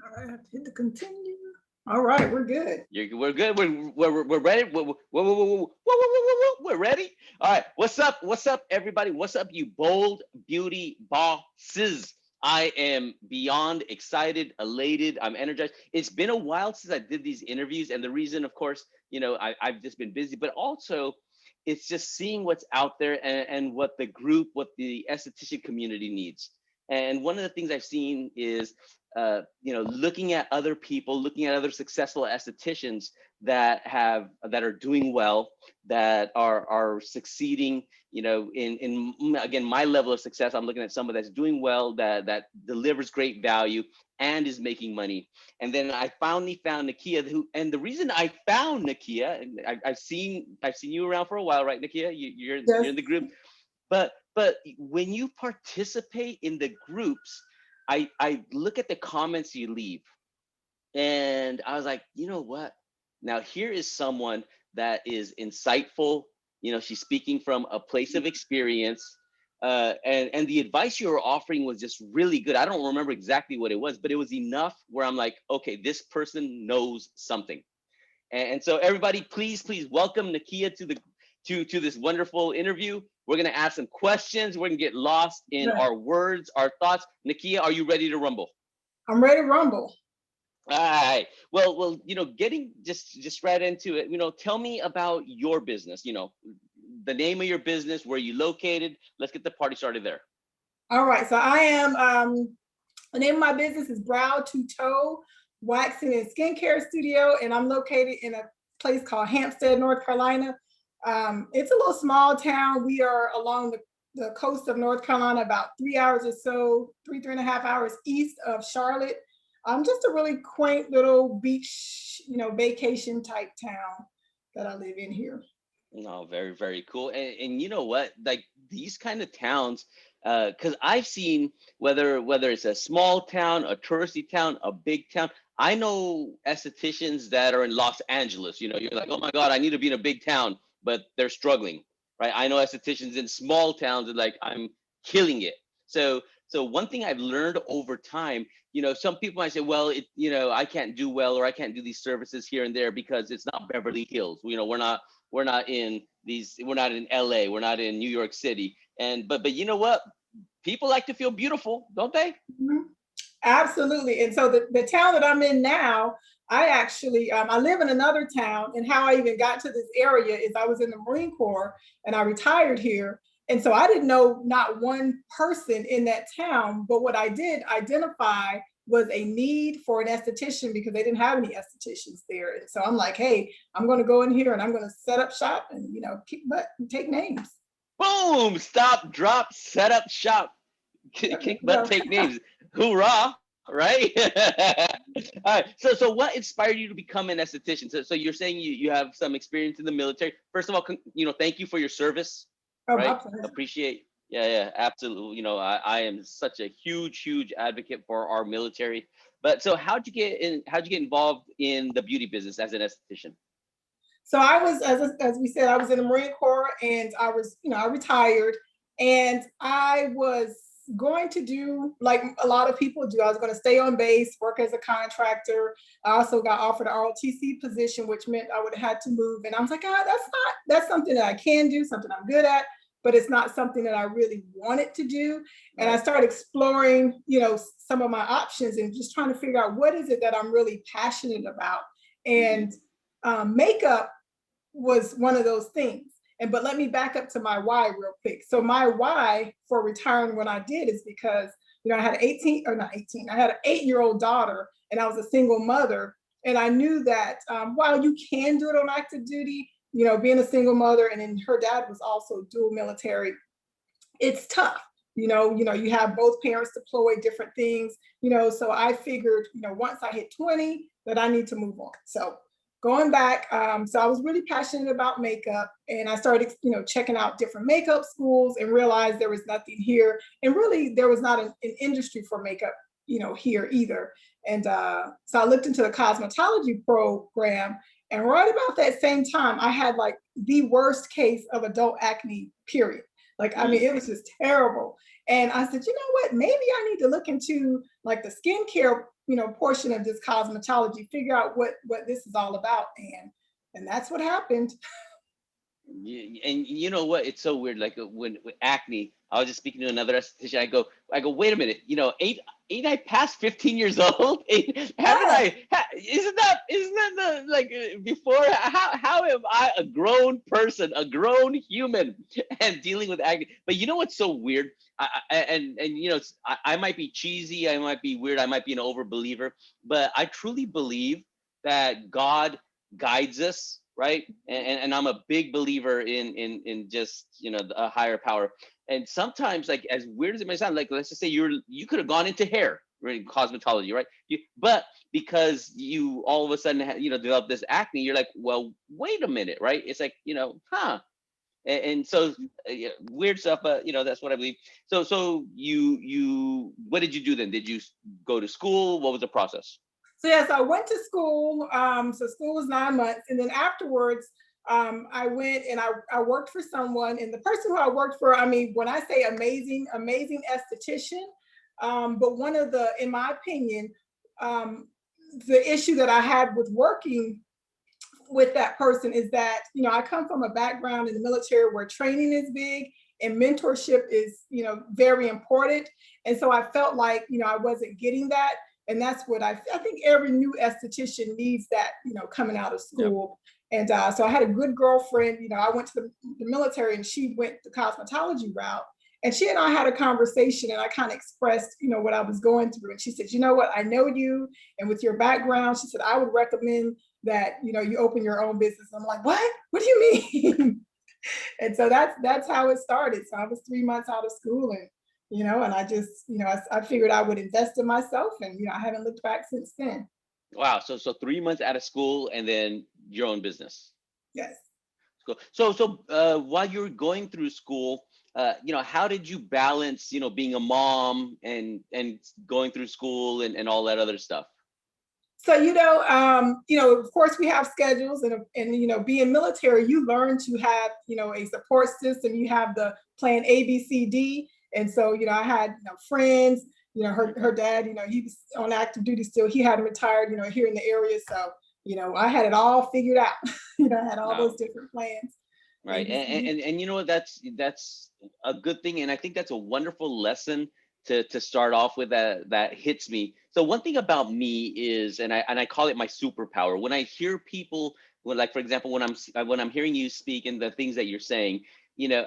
All right, I have to hit the continue. All right, we're good. We're good. We're ready. We're ready. All right. What's up? What's up, everybody? What's up, you bold beauty bosses? I am beyond excited, elated. I'm energized. It's been a while since I did these interviews, and the reason, of course, I've just been busy, but also it's just seeing what's out there and what the group, what the esthetician community needs. And one of the things I've seen is looking at other people, looking at other successful estheticians that are doing well, that are succeeding, in again, my level of success. I'm looking at someone that's doing well, that delivers great value and is making money. And then I finally found Nakia, and the reason I found Nakia, and I've seen you around for a while, right, Nakia? You're Yes. in the group, but when you participate in the groups, I look at the comments you leave, and I was like, you know what? Now here is someone that is insightful. She's speaking from a place of experience, and the advice you were offering was just really good. I don't remember exactly what it was, but it was enough where I'm like, okay, this person knows something. And so everybody, please welcome Nakia to this wonderful interview. We're gonna ask some questions. We're gonna get lost in Right. our words, our thoughts. Nakia, are you ready to rumble? I'm ready to rumble. All right. Well, getting just right into it. Tell me about your business. The name of your business, where you located. Let's get the party started there. All right, so I am, the name of my business is Brow to Toe Waxing and Skincare Studio, and I'm located in a place called Hampstead, North Carolina. It's a little small town. We are along the coast of North Carolina, about 3 hours or so, three and a half hours east of Charlotte. Just a really quaint little beach, vacation type town that I live in here. No, very, very cool. And you know what? Like these kind of towns, because I've seen whether it's a small town, a touristy town, a big town. I know estheticians that are in Los Angeles. You're like, oh my God, I need to be in a big town, but they're struggling, right? I know estheticians in small towns that like, I'm killing it. So one thing I've learned over time, some people might say, well, I can't do well, or I can't do these services here and there because it's not Beverly Hills. We're not in LA, we're not in New York City. But you know what? People like to feel beautiful, don't they? Mhm. Absolutely. And so the town that I'm in now, I actually I live in another town, and how I even got to this area is I was in the Marine Corps and I retired here. And so I didn't know not one person in that town, but what I did identify was a need for an esthetician because they didn't have any estheticians there. And so I'm like, hey, I'm going to go in here and I'm going to set up shop and kick butt and take names. Boom! Stop, drop, set up shop, kick butt, take names. Hoorah! Right? All right. So what inspired you to become an esthetician? So you're saying you have some experience in the military. First of all, thank you for your service. Oh, my Right? pleasure. Appreciate. Yeah, absolutely. I am such a huge advocate for our military. But so how'd you get in? How'd you get involved in the beauty business as an esthetician? So I was, as we said, I was in the Marine Corps, and I was, I retired, and I was going to do like a lot of people do. I was going to stay on base, work as a contractor. I also got offered an ROTC position, which meant I would have had to move. And I was like, that's something that I can do, something I'm good at, but it's not something that I really wanted to do. And I Right. started exploring, some of my options and just trying to figure out what is it that I'm really passionate about. Mm-hmm. And makeup was one of those things. But let me back up to my why real quick. So my why for retiring when I did is because I had an 18 or not 18, I had an 8-year-old daughter, and I was a single mother, and I knew that while you can do it on active duty, being a single mother, and then her dad was also dual military, it's tough. You have both parents deploy different things. So I figured, once I hit 20, that I need to move on. So going back, so I was really passionate about makeup, and I started, checking out different makeup schools and realized there was nothing here, and really there was not an industry for makeup, here either. And so I looked into the cosmetology program, and right about that same time, I had like the worst case of adult acne, period. Like, I mean, it was just terrible. And I said, you know what, maybe I need to look into like the skincare, portion of this cosmetology, figure out what this is all about. And that's what happened. And you know what? It's so weird. Like when with acne, I was just speaking to another esthetician. I go, wait a minute. Ain't I past 15 years old? Haven't Yeah. I? Isn't that the like before? How am I a grown person, a grown human, and dealing with acne? But you know what's so weird? And I might be cheesy, I might be weird, I might be an overbeliever, but I truly believe that God guides us, right? And I'm a big believer in just a higher power. And sometimes, like as weird as it may sound, like let's just say you could have gone into hair, right, cosmetology, right? But because you all of a sudden develop this acne, you're like, well, wait a minute, right? It's like and so weird stuff, but that's what I believe. So you what did you do then? Did you go to school? What was the process? So yes, I went to school. So school was 9 months, and then afterwards, I went and I worked for someone. And the person who I worked for, I mean, when I say amazing, amazing esthetician, but one of the, in my opinion, the issue that I had with working with that person is that I come from a background in the military where training is big and mentorship is very important. And so I felt like I wasn't getting that. And that's what I think every new esthetician needs, that coming out of Yep. school. And so I had a good girlfriend. I went to the military and she went the cosmetology route. And she and I had a conversation, and I kind of expressed what I was going through. And she said, you know what, I know you, and with your background, she said, I would recommend that you open your own business. I'm like, what do you mean? And so that's how it started. So I was 3 months out of school, and and I just I figured I would invest in myself, and I haven't looked back since then. Wow. So 3 months out of school and then your own business. Yes. Cool. So while you were going through school, how did you balance, being a mom and going through school and all that other stuff? So of course we have schedules, and being military, you learn to have a support system. You have the plan A, B, C, D, and so I had friends. Her dad, he was on active duty still. He hadn't retired, here in the area. So I had it all figured out. I had all those Wow. different plans. Right. And you know what, that's a good thing. And I think that's a wonderful lesson to start off with that hits me. So one thing about me is, and I call it my superpower. When I hear people, like for example, when I'm hearing you speak and the things that you're saying,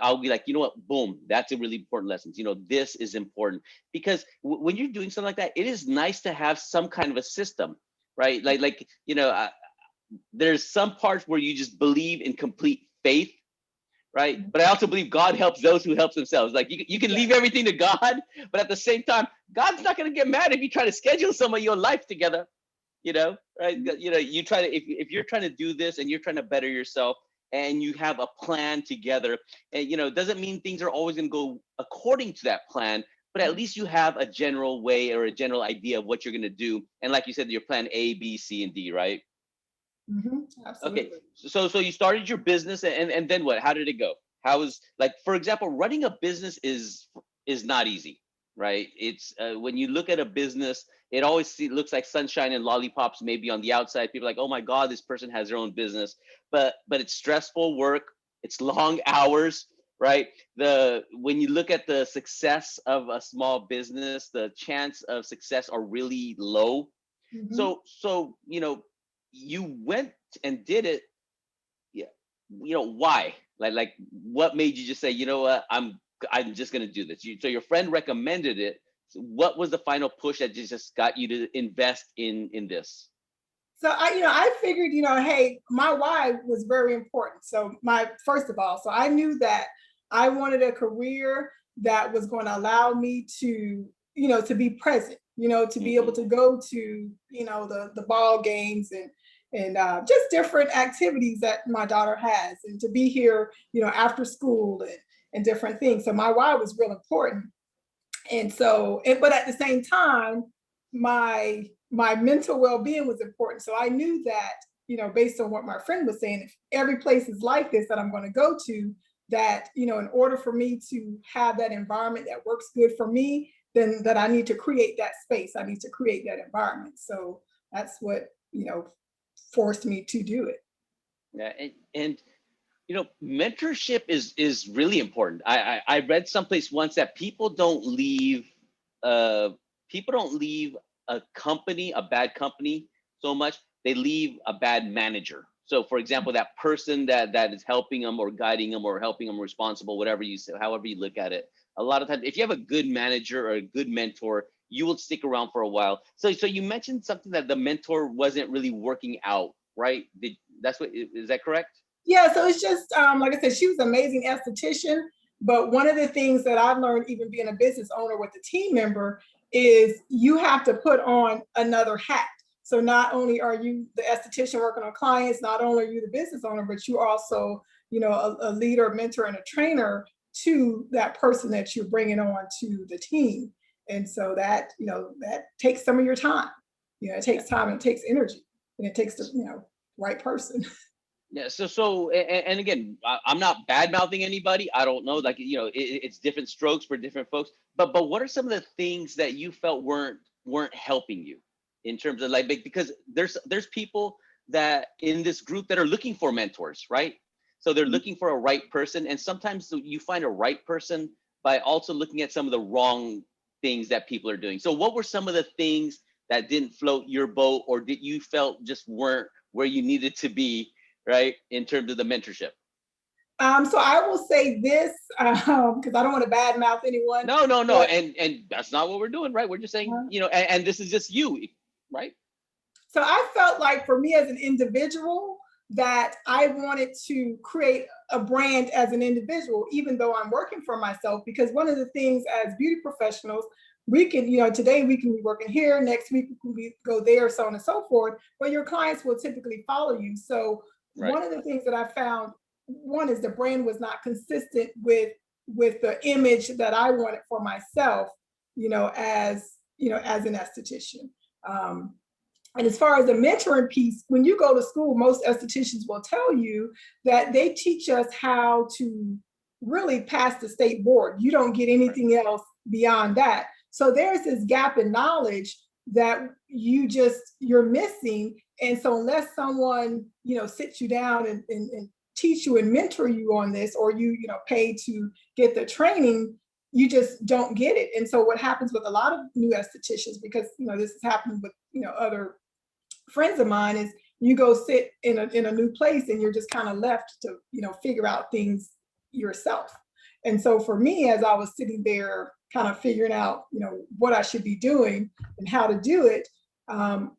I'll be like, you know what, boom, that's a really important lesson. This is important because when you're doing something like that, it is nice to have some kind of a system, right? There's some parts where you just believe in complete faith, right? But I also believe God helps those who help themselves. Like you can leave everything to God, but at the same time, God's not going to get mad if you try to schedule some of your life together, right? You try to, if you're trying to do this and you're trying to better yourself and you have a plan together, and it doesn't mean things are always going to go according to that plan, but at least you have a general way or a general idea of what you're going to do. And like you said, your plan A, B, C, and D, right? Absolutely. Okay, so you started your business, and then what? How did it go? How was, like, for example, running a business is not easy, right? It's when you look at a business, it always looks like sunshine and lollipops. Maybe on the outside, people are like, oh my God, this person has their own business, but it's stressful work. It's long hours, right? When you look at the success of a small business, the chance of success are really low. So you went and did it. Yeah. Why? Like what made you just say, you know what, I'm just gonna do this? So your friend recommended it. So what was the final push that just got you to invest in this? So I figured, hey, my why was very important. So first of all, so I knew that I wanted a career that was going to allow me to, to be present, to be able to go to, the ball games and just different activities that my daughter has, and to be here, after school and different things. So my why was real important. And so, but at the same time, my mental well-being was important. So I knew that, based on what my friend was saying, if every place is like this that I'm going to go to, that, you know, in order for me to have that environment that works good for me, then that I need to create that space. I need to create that environment. So that's what, you know, forced me to do it. Yeah, and you know, mentorship is really important. I read someplace once that people don't leave a company, a bad company, so much. They leave a bad manager. So for example, that person that is helping them or guiding them or helping them responsible, whatever you say, however you look at it. A lot of times, if you have a good manager or a good mentor, you will stick around for a while. So you mentioned something that the mentor wasn't really working out, right? Is that correct? Yeah, so it's just like I said, she was an amazing esthetician. But one of the things that I've learned, even being a business owner with a team member, is you have to put on another hat. So not only are you the esthetician working on clients, not only are you the business owner, but you also, you know, a leader, a mentor, and a trainer to that person that you're bringing on to the team. And so that, you know, that takes some of your time. You know, it takes time and it takes energy, and it takes the, you know, right person. Yeah. And again, I'm not bad mouthing anybody. I don't know. Like, you know, it's different strokes for different folks. But what are some of the things that you felt weren't helping you in terms of like, because there's people that in this group that are looking for mentors, right? So they're looking for a right person, and sometimes you find a right person by also looking at some of the wrong things that people are doing. So what were some of the things that didn't float your boat, or that you felt just weren't where you needed to be, right, in terms of the mentorship? So I will say this, because I don't want to badmouth anyone, No, but and that's not what we're doing, right? We're just saying, uh, you know, and this is just you, right? so I felt like for me as an individual that I wanted to create a brand as an individual, even though I'm working for myself, because one of the things as beauty professionals, we can, you know, today we can be working here, next week we can go there, so on and so forth, but your clients will typically follow you. So Right. one of the things that I found, one is the brand was not consistent with the image that I wanted for myself, you know, as an esthetician. Um, and as far as the mentoring piece, when you go to school, most estheticians will tell you that they teach us how to really pass the state board. You don't get Right. anything else beyond that. So there's this gap in knowledge that you're missing. And so unless someone, you know, sits you down and teach you and mentor you on this, or you know, pay to get the training, you just don't get it. And so what happens with a lot of new estheticians, because you know this has happened with, you know, other friends of mine, is you go sit in a new place and you're just kind of left to, you know, figure out things yourself. And so for me, as I was sitting there kind of figuring out, you know, what I should be doing and how to do it, um,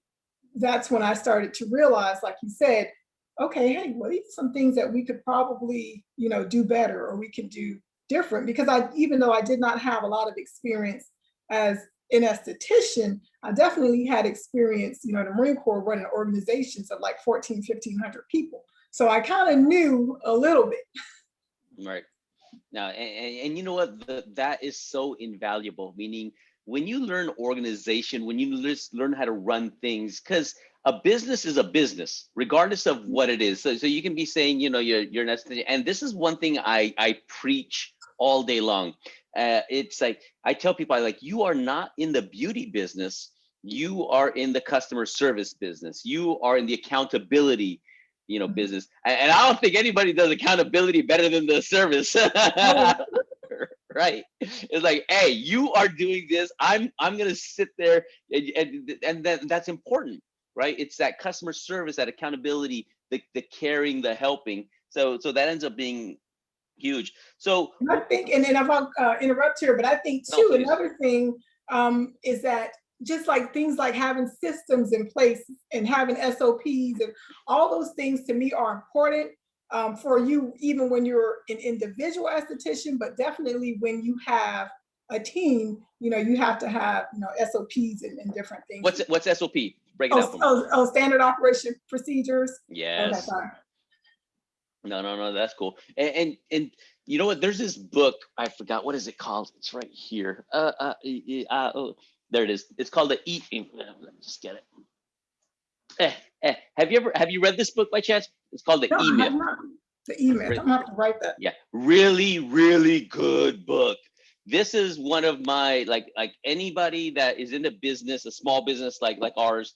that's when I started to realize, like you said, okay, hey, well, these are some things that we could probably, you know, do better, or we can do different. Because even though I did not have a lot of experience as an esthetician, I definitely had experience, you know, in the Marine Corps running organizations of like 14, 1,500 people. So I kind of knew a little bit. Right. Now, and you know what? That is so invaluable. Meaning, when you learn organization, when you just learn how to run things, because a business is a business, regardless of what it is. So you can be saying, you know, you're an esthetician, and this is one thing I preach all day long. It's like I tell people, you are not in the beauty business. You are in the customer service business. You are in the accountability, you know, business. And I don't think anybody does accountability better than the service. Right. It's like, hey, you are doing this. I'm gonna sit there, and that's important, right? It's that customer service, that accountability, the caring, the helping. So that ends up being huge. So And I think, and then I won't interrupt here, but I think no, too, please. another thing is that just like things like having systems in place and having SOPs and all those things to me are important for you, even when you're an individual esthetician, but definitely when you have a team, you know, you have to have, you know, SOPs and different things. What's SOP? Break it down for me. Standard operation procedures. Okay, Yes. fine. No, that's cool. And you know what? There's this book. I forgot, what is it called. It's right here. Oh, there it is. It's called the Eat. Let me just get it. Have you read this book by chance? It's called the No, E I have Myth. not. The E-Myth. I'm gonna have to write that. Yeah, really, really good book. This is one of my like anybody that is in the business, a small business like ours,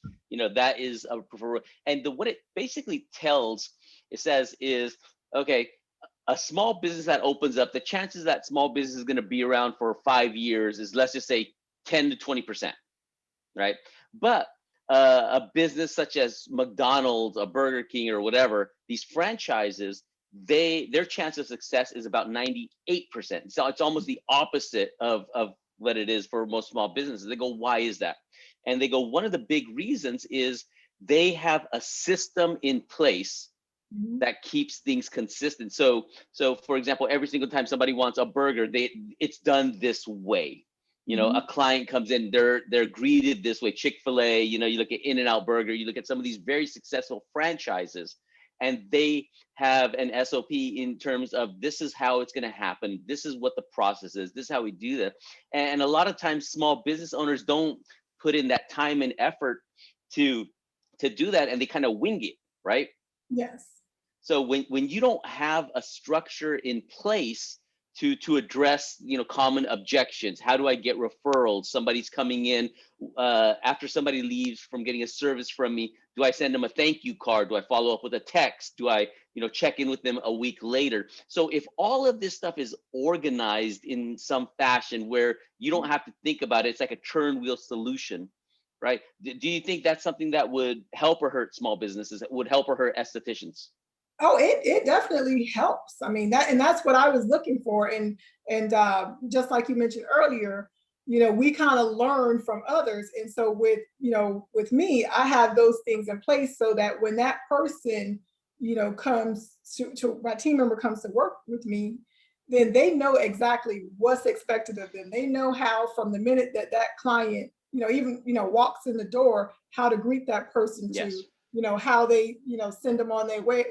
that is a prefer. And what it basically tells, it says is, okay, a small business that opens up, the chances that small business is going to be around for 5 years is, let's just say, 10 to 20%, right? But a business such as McDonald's, a Burger King, or whatever, these franchises, their chance of success is about 98%. So it's almost the opposite of what it is for most small businesses. They go, why is that? And they go, one of the big reasons is they have a system in place that keeps things consistent. So for example, every single time somebody wants a burger, it's done this way. A client comes in, they're greeted this way. Chick-fil-A, you look at In-N-Out Burger, you look at some of these very successful franchises, and they have an SOP in terms of, this is how it's going to happen. This is what the process is. This is how we do that. And a lot of times small business owners don't put in that time and effort to do that, and they kind of wing it, right? Yes. So when you don't have a structure in place to address common objections, how do I get referrals? Somebody's coming in after somebody leaves from getting a service from me. Do I send them a thank you card? Do I follow up with a text? Do I check in with them a week later? So if all of this stuff is organized in some fashion where you don't have to think about it, it's like a churn wheel solution, right? Do you think that's something that would help or hurt small businesses? That would help or hurt estheticians? Oh, it definitely helps. I mean, that's what I was looking for. And just like you mentioned earlier, we kind of learn from others. And so with me, I have those things in place so that when that person, comes to my team member comes to work with me, then they know exactly what's expected of them. They know how, from the minute that client, even, walks in the door, how to greet that person, Yes. to how they, send them on their way,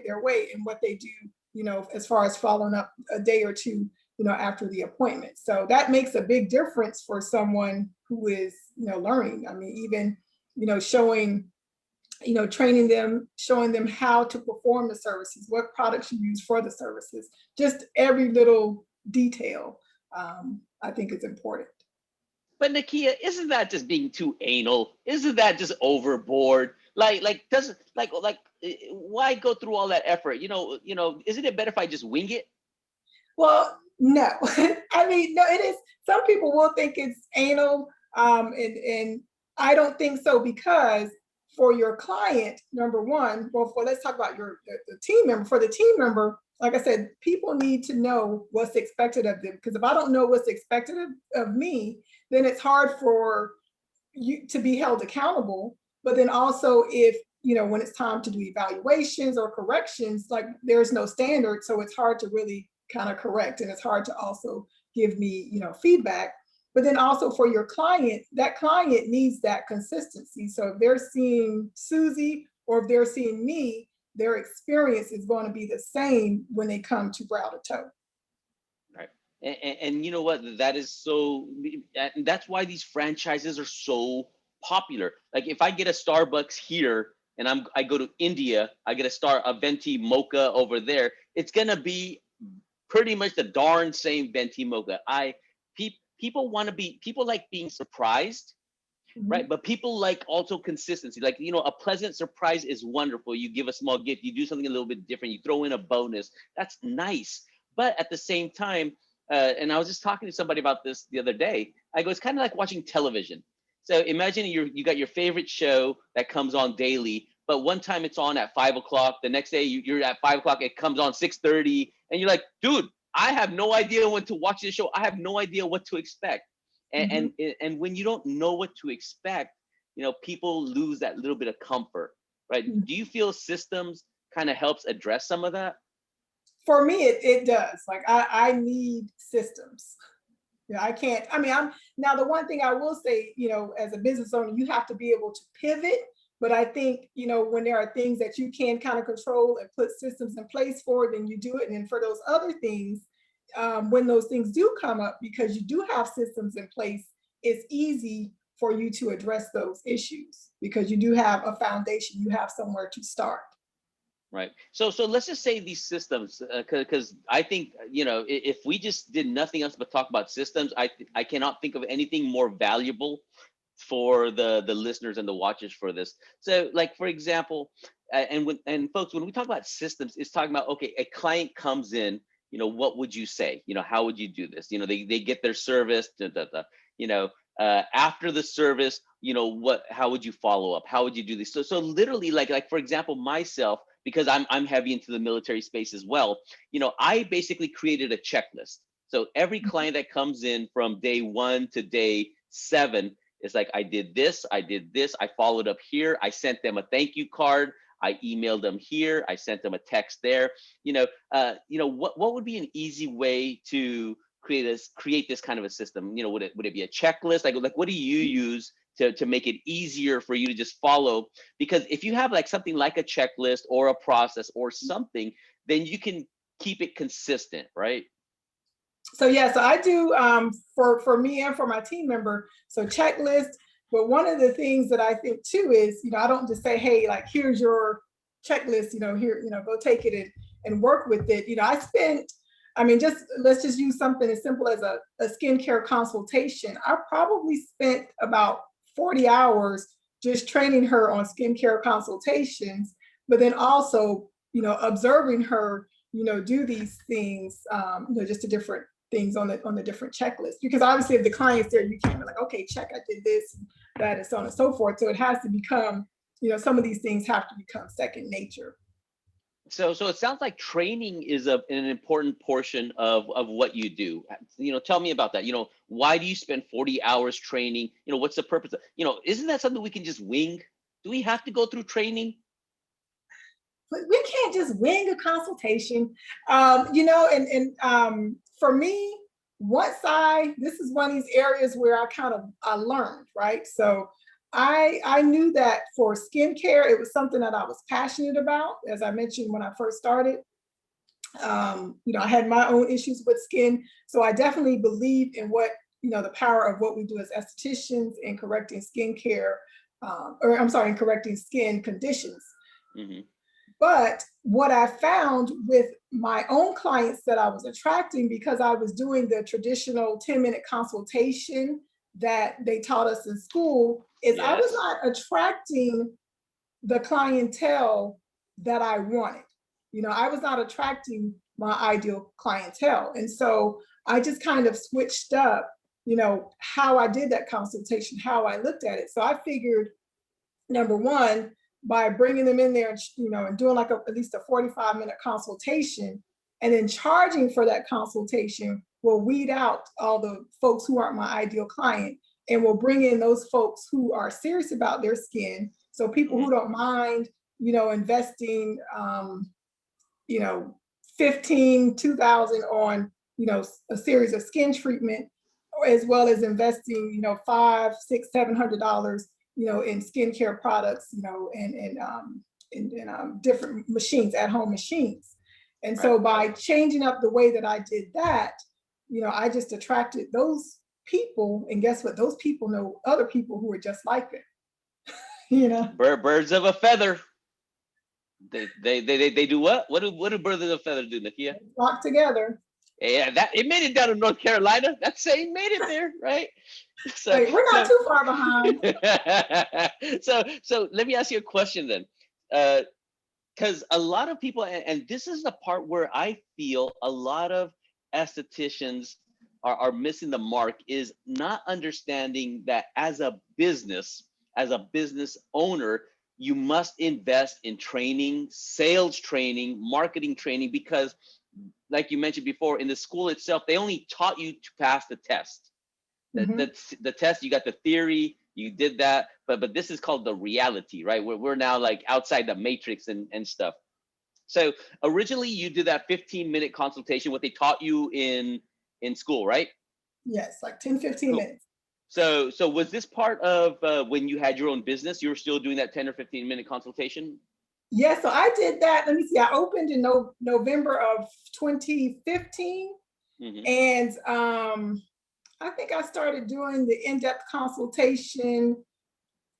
and what they do, as far as following up a day or two, after the appointment. So that makes a big difference for someone who is, learning. I mean, even, showing, training them, showing them how to perform the services, what products you use for the services, just every little detail, I think is important. But Nakia, isn't that just being too anal? Isn't that just overboard? Doesn't why go through all that effort? Isn't it better if I just wing it? Well, no. I mean, no, it is. Some people will think it's anal, and I don't think so, because for your client, number one, let's talk about the team member. For the team member, like I said, people need to know what's expected of them, because if I don't know what's expected of me, then it's hard for you to be held accountable. But then also, if when it's time to do evaluations or corrections, like, there's no standard, so it's hard to really kind of correct, and it's hard to also give me feedback. But then also for your client, that client needs that consistency. So if they're seeing Susie or if they're seeing me, their experience is going to be the same when they come to brow to toe. Right. And you know what? That is so, and that's why these franchises are so popular. Like, if I get a Starbucks here and I go to India, I get a venti mocha over there, it's gonna be pretty much the darn same venti mocha. People like being surprised, right? But people like also consistency. Like, a pleasant surprise is wonderful. You give a small gift, you do something a little bit different, you throw in a bonus. That's nice. But at the same time, and I was just talking to somebody about this the other day, I go, it's kind of like watching television. So imagine you got your favorite show that comes on daily, but one time it's on at 5 o'clock. The next day you're at 5 o'clock, it comes on 6:30, and you're like, dude, I have no idea when to watch this show. I have no idea what to expect. And when you don't know what to expect, people lose that little bit of comfort, right? Do you feel systems kind of helps address some of that? For me, it does. Like, I need systems. I can't. I mean, now, the one thing I will say, as a business owner, you have to be able to pivot. But I think, when there are things that you can kind of control and put systems in place for, then you do it. And then for those other things, when those things do come up, because you do have systems in place, it's easy for you to address those issues because you do have a foundation, you have somewhere to start. Right. So let's just say these systems, because I think, if we just did nothing else but talk about systems, I cannot think of anything more valuable for the listeners and the watchers for this. So, like, for example, and folks, when we talk about systems, it's talking about, okay, a client comes in, what would you say? How would you do this? They get their service, after the service, how would you follow up? How would you do this? So literally, like for example, myself, because I'm heavy into the military space as well, I basically created a checklist. So every client that comes in from day 1 to day 7, it's like, I did this, I followed up here, I sent them a thank you card, I emailed them here, I sent them a text there. What would be an easy way to create this kind of a system? Would it be a checklist? Like what do you use to make it easier for you to just follow? Because if you have like something like a checklist or a process or something, then you can keep it consistent, right? So yeah, so I do for me and for my team member, so checklist. But one of the things that I think too is, I don't just say, hey, like, here's your checklist, here, go take it and work with it. Let's just use something as simple as a skincare consultation. I probably spent about 40 hours just training her on skincare consultations, but then also, observing her, do these things, just the different things on the different checklists. Because obviously if the client's there, you can't be like, okay, check, I did this, that, and so on and so forth. So it has to become, some of these things have to become second nature. So it sounds like training is an important portion of what you do. Tell me about that. Why do you spend 40 hours training? What's the purpose of, isn't that something we can just wing? Do we have to go through training? We can't just wing a consultation. For me, this is one of these areas where I learned, right? So I knew that for skincare, it was something that I was passionate about. As I mentioned when I first started, I had my own issues with skin. So I definitely believe in the power of what we do as estheticians in correcting skincare, in correcting skin conditions. Mm-hmm. But what I found with my own clients that I was attracting, because I was doing the traditional 10-minute consultation that they taught us in school, is yes. I was not attracting the clientele that I wanted. I was not attracting my ideal clientele. And so I just kind of switched up, how I did that consultation, how I looked at it. So I figured, number one, by bringing them in there, and doing like at least a 45-minute consultation, and then charging for that consultation, will weed out all the folks who aren't my ideal client, and will bring in those folks who are serious about their skin. So people who don't mind, investing, $2,000 on, a series of skin treatment, as well as investing, $500, $600, $700, in skincare products, and different machines, at-home machines. And so by changing up the way that I did that, I just attracted those people. And guess what? Those people know other people who are just like them. Birds of a feather. They do what? What do birds of a feather do, Nakia? Flock together. Yeah, it made it down to North Carolina. That saying made it there, right? So wait, we're not too far behind. So let me ask you a question then, because a lot of people, and this is the part where I feel a lot of estheticians are missing the mark, is not understanding that as a business owner, you must invest in training, sales training, marketing training, because like you mentioned before, in the school itself, they only taught you to pass the test. The test, you got the theory, you did that, but this is called the reality, right? We're now like outside the matrix and stuff. So originally you did that 15-minute consultation, what they taught you in school, right? Yes, like 10, 15 minutes. So was this part of when you had your own business, you were still doing that 10 or 15-minute consultation? Yeah, so I did that. Let me see. I opened in November of 2015. Mm-hmm. And I think I started doing the in-depth consultation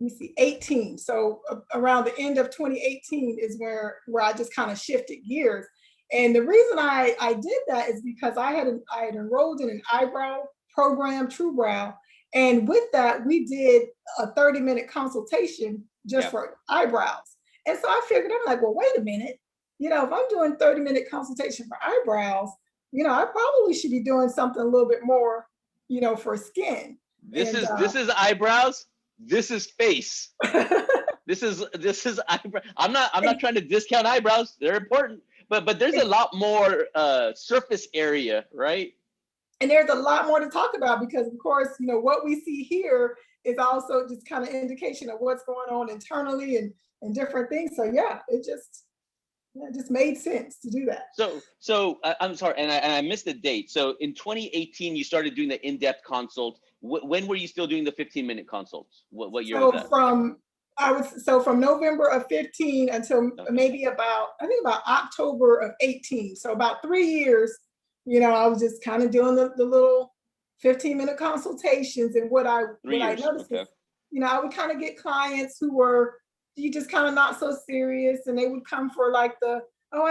let me see, 18. So around the end of 2018 is where I just kind of shifted gears. And the reason I did that is because I had enrolled in an eyebrow program, True Brow. And with that, we did a 30-minute consultation just for eyebrows. And so I figured, I'm like, well, wait a minute. You know, if I'm doing 30-minute consultation for eyebrows, you know, I probably should be doing something a little bit more, you know, for skin. This is eyebrows. This is face. This is eyebrow. I'm not trying to discount eyebrows. They're important, but there's a lot more surface area, right? And there's a lot more to talk about because, of course, you know, what we see here is also just kind of indication of what's going on internally and different things. So yeah, it just made sense to do that. So I'm sorry, and I missed the date. So in 2018, you started doing the in-depth consult. When were you still doing the 15-minute consults? What year was that? From November of 15 until maybe about October of 18. So about 3 years, you know, I was just kind of doing the little 15-minute consultations. And what I noticed is, you know, I would kind of get clients who were just kind of not so serious, and they would come for like I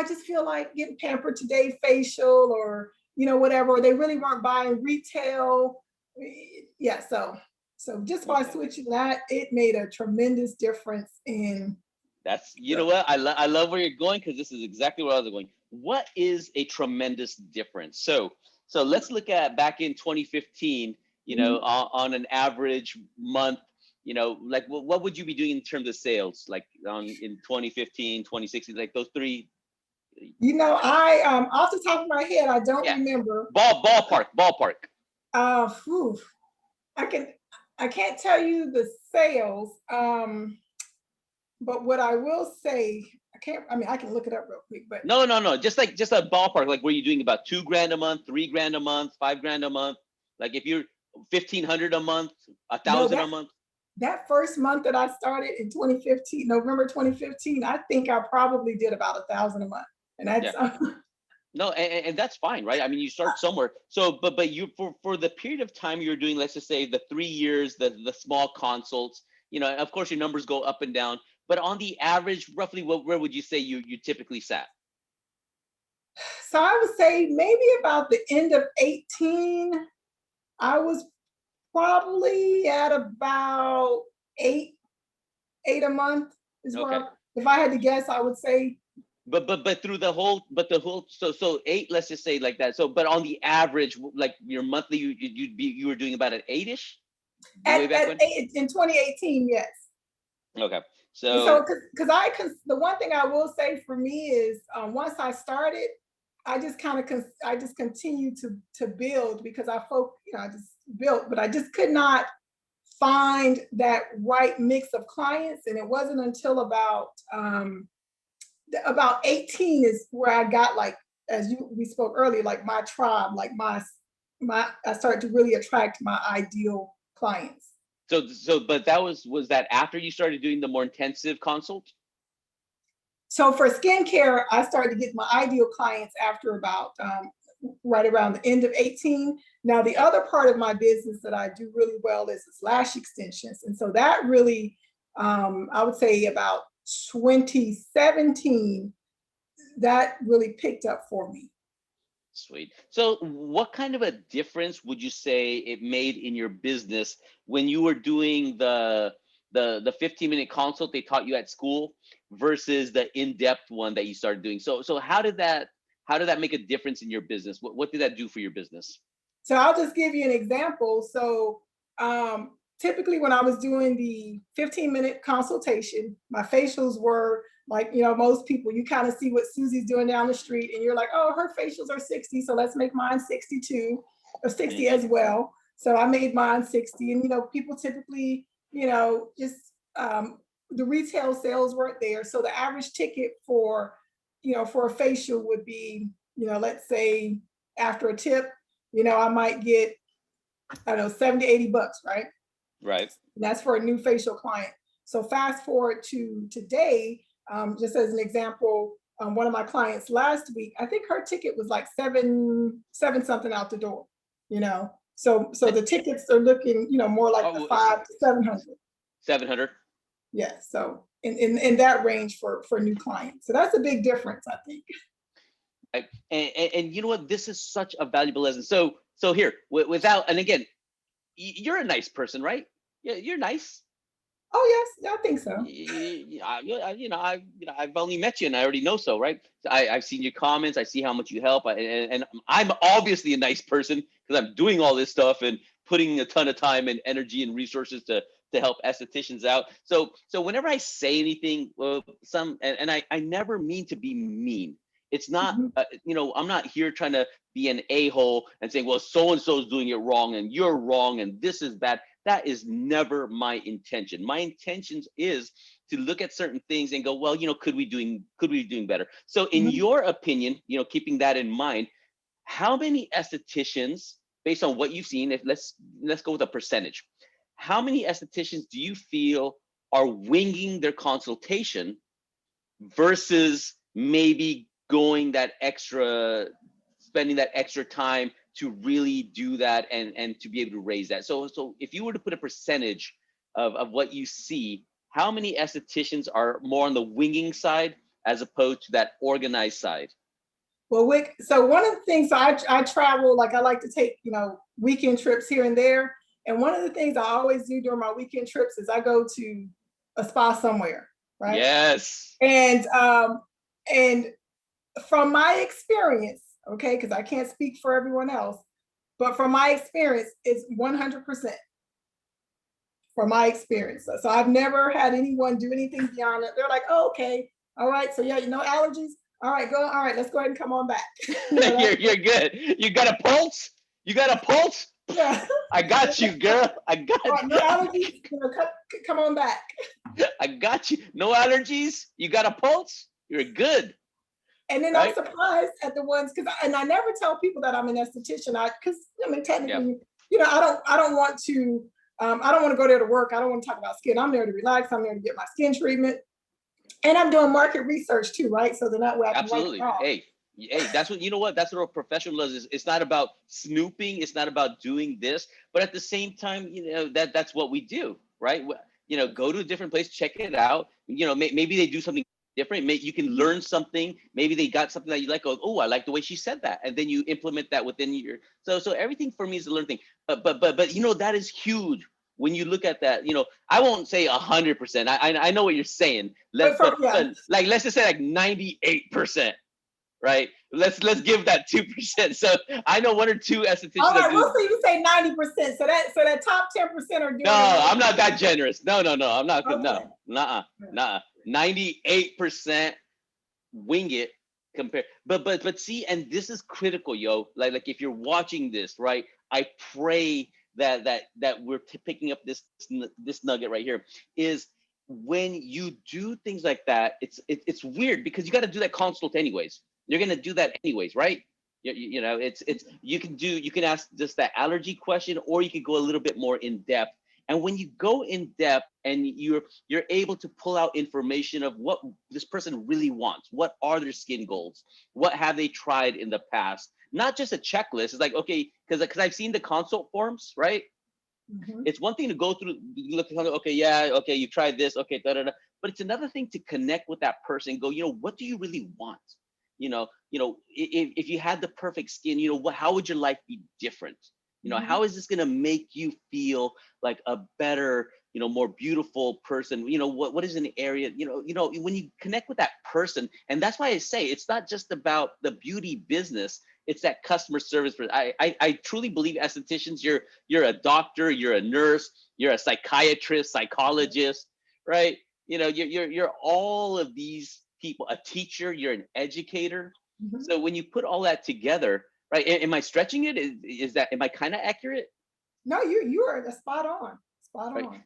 just feel like getting pampered today facial, or, you know, whatever, or they really weren't buying retail. Yeah, so just by switching that, it made a tremendous difference in. That's, you know what, I love where you're going, because this is exactly where I was going. What is a tremendous difference? So let's look at back in 2015, you know, on an average month, you know, like what would you be doing in terms of sales, like in 2015, 2016, like those three? You know, I off the top of my head, I don't remember. Ballpark. I can't tell you the sales, but what I will say, I can look it up real quick, but no, just a ballpark. Like, were you doing about $2,000 a month, $3,000 a month, $5,000 a month? Like, if you're 1,500 a month, 1,000 a month. That first month that I started in 2015, November 2015, I think I probably did about 1,000 a month, and that's no, and that's fine, right? I mean, you start somewhere. So, but you for the period of time you're doing, let's just say the 3 years, the small consults, you know, of course your numbers go up and down, but on the average, roughly, where would you say you typically sat? So I would say maybe about the end of 18, I was probably at about eight a month is where, if I had to guess, I would say. But through the whole, so 8, let's just say like that. So, but on the average, like your monthly, you were doing about an 8-ish? At 8 in 2018, yes. Okay. So because the one thing I will say for me is, once I started, I just continued to build, because I just built, but I just could not find that right mix of clients. And it wasn't until about 18 is where I got, like, we spoke earlier, like my tribe, like I started to really attract my ideal clients. But was that after you started doing the more intensive consult? So for skincare, I started to get my ideal clients after about right around the end of 18. Now, the other part of my business that I do really well is lash extensions. And so that really, I would say about 2017, that really picked up for me. Sweet. So what kind of a difference would you say it made in your business when you were doing the 15-minute consult they taught you at school versus the in-depth one that you started doing? So how did that make a difference in your business? What did that do for your business? So I'll just give you an example. So typically when I was doing the 15-minute consultation, my facials were like, you know, most people, you kind of see what Susie's doing down the street and you're like, oh, her facials are 60, so let's make mine 62 or 60 as well. So I made mine 60, and, you know, people typically, you know, just the retail sales weren't there. So the average ticket for a facial would be, you know, let's say after a tip, you know, I might get, I don't know, 70, 80 bucks, right? Right. And that's for a new facial client. So fast forward to today, just as an example, one of my clients last week, I think her ticket was like seven something out the door, you know? So the tickets are looking, you know, more like the 500 to 700. 700. Yeah. So in that range for new clients. So that's a big difference, I think. Right? And you know what? This is such a valuable lesson. So here, without, and again, you're a nice person, right? Yeah, you're nice. Oh yes, yeah, I think so. I've only met you and I already know so, right? I've seen your comments. I see how much you help, and I'm obviously a nice person because I'm doing all this stuff and putting a ton of time and energy and resources to help estheticians out. So whenever I say anything, well, I never mean to be mean. It's not, Mhm. I'm not here trying to be an a-hole and saying, well, so and so is doing it wrong and you're wrong and this is bad. That is never my intention. My intention is to look at certain things and go, well, could we be doing better? So in Mhm. your opinion, keeping that in mind, how many estheticians, based on what you've seen, if let's go with a percentage, how many estheticians do you feel are winging their consultation versus maybe spending that extra time to really do that and to be able to raise that? So if you were to put a percentage of what you see, how many estheticians are more on the winging side as opposed to that organized side? Well, so one of the things, so I travel, like I like to take, weekend trips here and there. And one of the things I always do during my weekend trips is I go to a spa somewhere, right? Yes. And from my experience, okay, because I can't speak for everyone else, but from my experience, it's 100% from my experience. So I've never had anyone do anything beyond it. They're like, oh, okay, all right, so yeah, allergies. All right, all right, let's go ahead and come on back. You're good. You got a pulse? You got a pulse? Yeah. I got you, girl. All right, no allergies, come on back. I got you. No allergies? You got a pulse? You're good. And then I'm Right? surprised at the ones, and I never tell people that I'm an esthetician. Because Yeah. technically, I don't want to. I don't want to go there to work. I don't want to talk about skin. I'm there to relax. I'm there to get my skin treatment, and I'm doing market research too, right? So then that way I can write it Absolutely. off. Hey, that's what, that's what a professional does. It's not about snooping. It's not about doing this, but at the same time, that's what we do, right? Go to a different place, check it out. Maybe they do something different. You can learn something. Maybe they got something that you like. Oh, I like the way she said that, and then you implement that within your. So everything for me is a learning thing. But that is huge. When you look at that, I won't say 100%. I know what you're saying. But Yeah. like, let's just say like 98%. Right? Let's give that 2%. So I know one or two estheticians All that right, do. we'll see. You say 90%. So that top 10% are doing. No, I'm not that generous. No, I'm not good. Okay. No, nah. 98% wing it compared. But see, and this is critical, yo. Like if you're watching this, right? I pray that we're picking up this nugget right here is when you do things like that, it's weird because you got to do that consult anyways. You're gonna do that anyways, right? It's you can ask just that allergy question, or you could go a little bit more in depth. And when you go in depth and you're able to pull out information of what this person really wants, what are their skin goals, what have they tried in the past, not just a checklist. It's like, okay, because I've seen the consult forms, right? Mm-hmm. It's one thing to go through, look at something, okay, yeah, okay, you tried this, okay, da da da. But it's another thing to connect with that person, go, what do you really want? If you had the perfect skin, how would your life be different? Mm-hmm. How is this going to make you feel like a better, more beautiful person? What is an area, when you connect with that person. And that's why I say it's not just about the beauty business, it's that customer service. I truly believe estheticians, you're a doctor, you're a nurse, you're a psychiatrist, psychologist, right? You're all of these people, a teacher, you're an educator. Mm-hmm. So when you put all that together, right? Am I stretching it? Am I kind of accurate? No, you are spot on. Spot Right. on.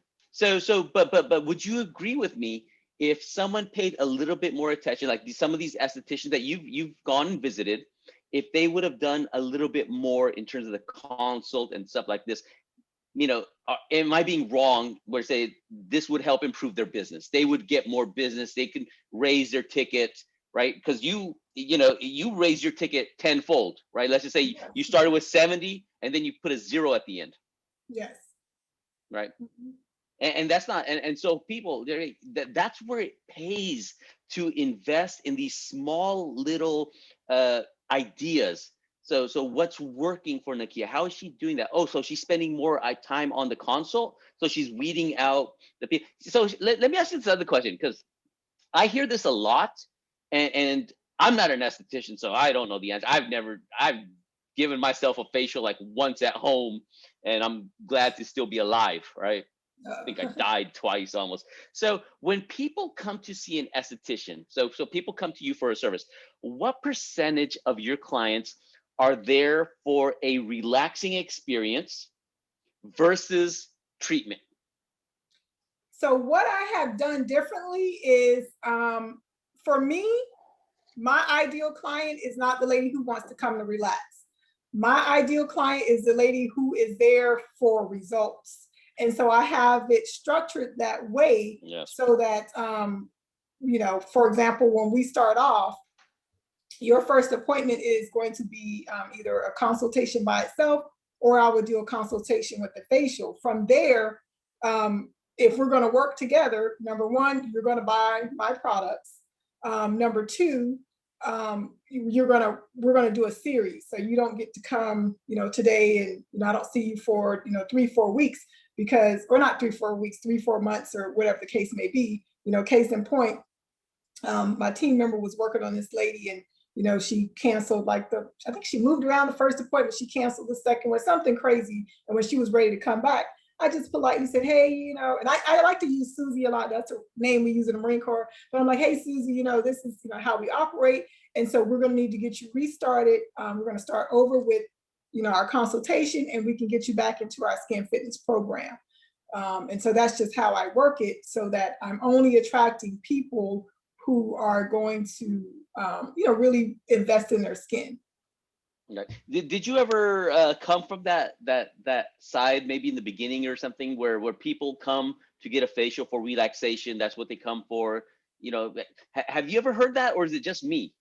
But would you agree with me if someone paid a little bit more attention, like some of these estheticians that you've gone and visited, if they would have done a little bit more in terms of the consult and stuff like this, am I being wrong where say this would help improve their business? They would get more business. They can raise their ticket, right? Because you raise your ticket tenfold, right? Let's just say Yes. you started with 70 and then you put a 0 at the end, Yes. right? Mm-hmm. And that's not, and so people, that's where it pays to invest in these small little ideas. So what's working for Nakia? How is she doing that? Oh, so she's spending more time on the console. So she's weeding out the people. So let me ask you this other question, because I hear this a lot, and I'm not an esthetician, so I don't know the answer. I've given myself a facial like once at home, and I'm glad to still be alive, right? I think I died twice almost. So when people come to see an esthetician, so people come to you for a service, what percentage of your clients are there for a relaxing experience versus treatment? So what I have done differently is, for me, my ideal client is not the lady who wants to come to relax. My ideal client is the lady who is there for results. And so I have it structured that way. Yes. So that, for example, when we start off, your first appointment is going to be either a consultation by itself, or I would do a consultation with the facial. From there, if we're going to work together, number one, you're going to buy my products. Number two, we're going to do a series. So you don't get to come, today, and I don't see you for 3-4 weeks, because, or not 3-4 weeks, 3-4 months, or whatever the case may be. Case in point, my team member was working on this lady, and she canceled, I think she moved around the first appointment, she canceled the second one, something crazy. And when she was ready to come back, I just politely said, hey, and I like to use Susie a lot. That's a name we use in the Marine Corps. But I'm like, hey, Susie, this is how we operate. And so we're going to need to get you restarted. We're going to start over with, our consultation, and we can get you back into our skin fitness program. And so that's just how I work it, so that I'm only attracting people who are going to, really invest in their skin. Right. Did you ever come from that side, maybe in the beginning or something, where people come to get a facial for relaxation? That's what they come for. Have you ever heard that, or is it just me?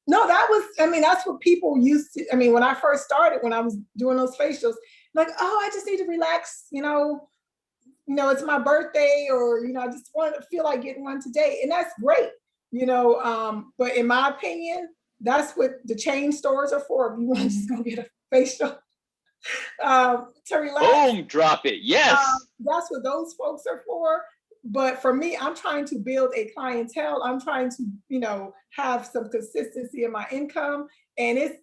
No, that's what people used to. When I first started, when I was doing those facials, like, oh, I just need to relax. It's my birthday, or I just want to feel like getting one today, and that's great. But in my opinion, that's what the chain stores are for. If you want to just go get a facial to relax, boom, drop it. Yes, that's what those folks are for. But for me, I'm trying to build a clientele. I'm trying to, have some consistency in my income, and it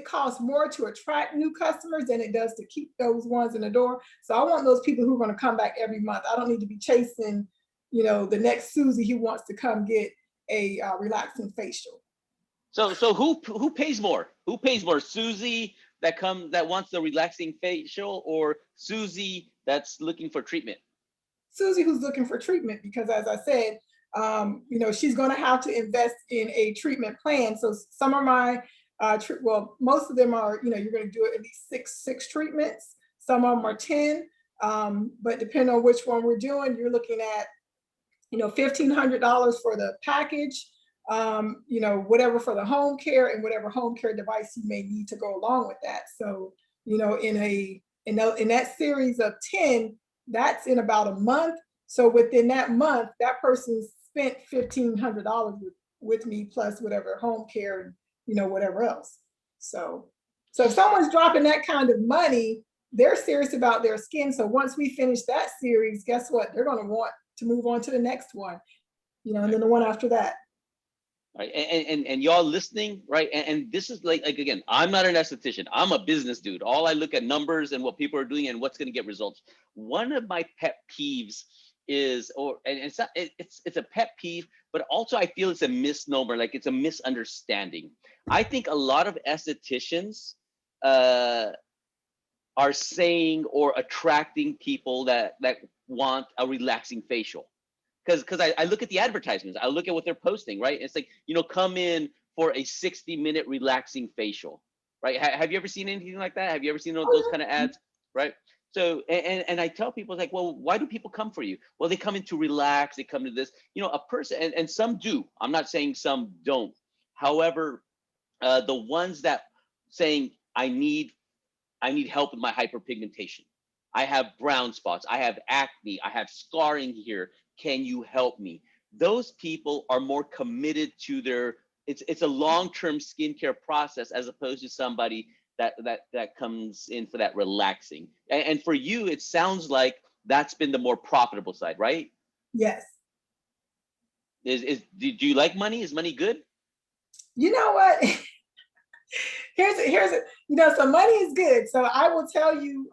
costs more to attract new customers than it does to keep those ones in the door. So I want those people who are going to come back every month. I don't need to be chasing, the next Susie who wants to come get a relaxing facial. So who pays more? Who pays more? Susie that wants the relaxing facial, or Susie that's looking for treatment? Susie who's looking for treatment, because as I said, she's going to have to invest in a treatment plan. So some of my, most of them are, you're going to do at least six treatments. Some of them are 10, but depending on which one we're doing, you're looking at, $1,500 for the package, whatever for the home care, and whatever home care device you may need to go along with that. So, in that series of 10, that's in about a month. So within that month, that person spent $1,500 with me, plus whatever home care and whatever else. So if someone's dropping that kind of money, they're serious about their skin. So once we finish that series, guess what? They're going to want to move on to the next one, and then the one after that. Right. And y'all listening, right? And this is like again, I'm not an esthetician. I'm a business dude. All I look at numbers and what people are doing and what's going to get results. One of my pet peeves is, it's not, it's a pet peeve, but also I feel it's a misnomer, like it's a misunderstanding. I think a lot of estheticians are saying or attracting people that want a relaxing facial. Because I look at the advertisements, I look at what they're posting, right? It's like, come in for a 60-minute relaxing facial, right? Have you ever seen anything like that? Have you ever seen those kind of ads, right? So, and I tell people, it's like, well, why do people come for you? Well, they come in to relax, they come to this, a person, and some do. I'm not saying some don't. However, the ones that saying, I need help with my hyperpigmentation. I have brown spots, I have acne, I have scarring here. Can you help me? Those people are more committed to their, it's a long-term skincare process as opposed to somebody that comes in for that relaxing. And for you, it sounds like that's been the more profitable side, right? Yes. Do you like money? Is money good? You know what? So money is good. So I will tell you,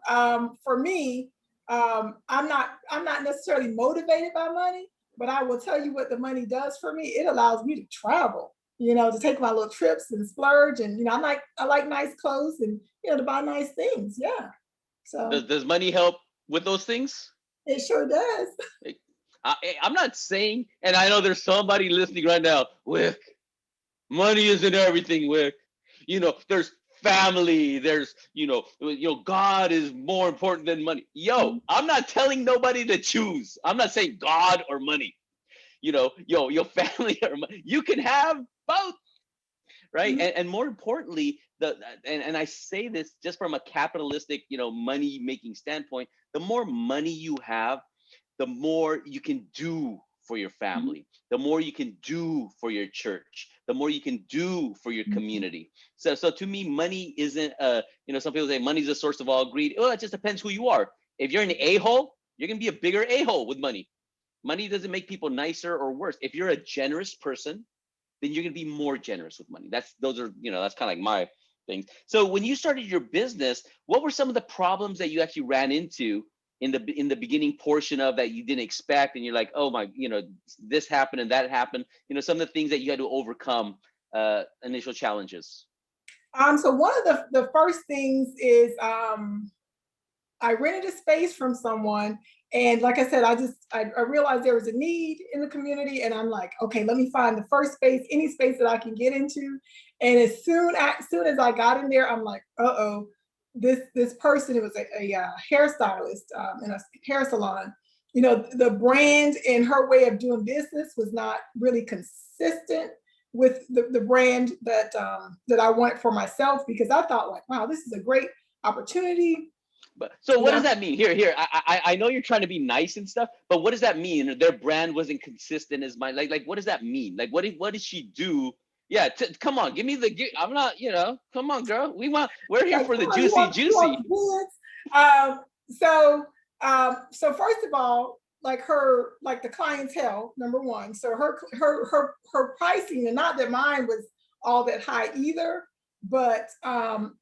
for me, I'm not necessarily motivated by money, but I will tell you what the money does for me. It allows me to travel, to take my little trips and splurge. And, I like nice clothes and, to buy nice things. Yeah. So Does money help with those things? it sure does. I'm not saying, and I know there's somebody listening right now, Wick, money isn't everything, Wick. There's family, there's, God is more important than money. Yo, I'm not telling nobody to choose. I'm not saying God or money. Your family or money. You can have both, right? And more importantly, and I say this just from a capitalistic, money making standpoint, the more money you have, the more you can do for your family, the more you can do for your church, the more you can do for your community. So to me, money isn't some people say money's a source of all greed. Well, it just depends who you are. If you're an a-hole, you're gonna be a bigger a-hole with money. Money doesn't make people nicer or worse. If you're a generous person, then you're gonna be more generous with money. That's kind of like my things. So when you started your business, what were some of the problems that you actually ran into in the beginning portion of that you didn't expect, and you're like, oh my, this happened and that happened, some of the things that you had to overcome, initial challenges? So one of the first things is, I rented a space from someone, and like I said, I realized there was a need in the community, and I'm like, okay, let me find the first space, any space that I can get into. And as soon as I got in there, I'm like, uh-oh, this person, it was a hairstylist in a hair salon. The brand and her way of doing business was not really consistent with the brand that I want for myself, because I thought, like, wow, this is a great opportunity. But so what does that mean? Here, I know you're trying to be nice and stuff, but what does that mean? Their brand wasn't consistent as mine. Like what does that mean? Like what did she do? Yeah, come on, give me I'm not, come on, girl. We're here for the juicy. So first of all, like the clientele, number one. So her pricing, and not that mine was all that high either, but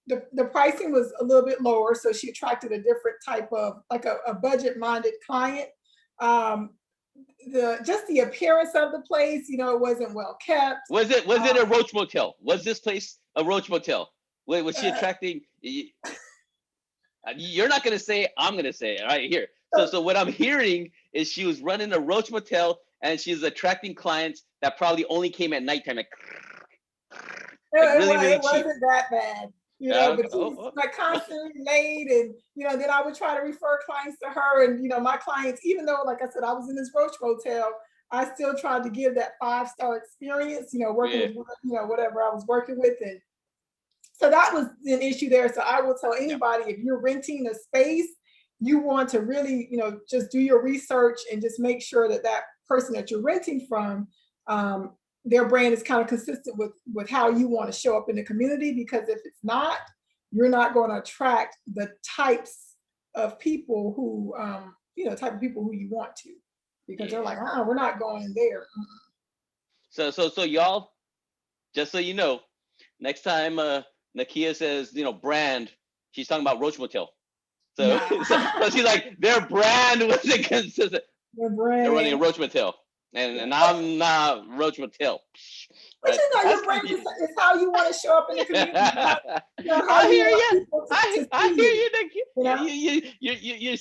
the pricing was a little bit lower, so she attracted a different type of, like, a budget-minded client. Just the appearance of the place, it wasn't well kept. Was it a Roach Motel? Was this place a Roach Motel? Was she attracting? You're not gonna say it, I'm gonna say it right here. So what I'm hearing is she was running a Roach Motel, and she's attracting clients that probably only came at nighttime, like really it cheap. wasn't that bad, but she was like constantly late, and then I would try to refer clients to her, and my clients, even though, like I said, I was in this Roach Motel, I still tried to give that 5-star experience, working with whatever I was working with. And so that was an issue there. So I will tell anybody, if you're renting a space, you want to really, just do your research and just make sure that that person that you're renting from, their brand is kind of consistent with how you want to show up in the community. Because if it's not, you're not going to attract the types of people who, type of people who you want to, because they're like, we're not going in there. So y'all, just so you know, next time Nakia says, brand, she's talking about Roach Motel. So, so she's like, their brand wasn't consistent. They're running a Roach Motel. And I'm not Roach Motel. But your brand is how you want to show up in the community. I hear you. I hear you.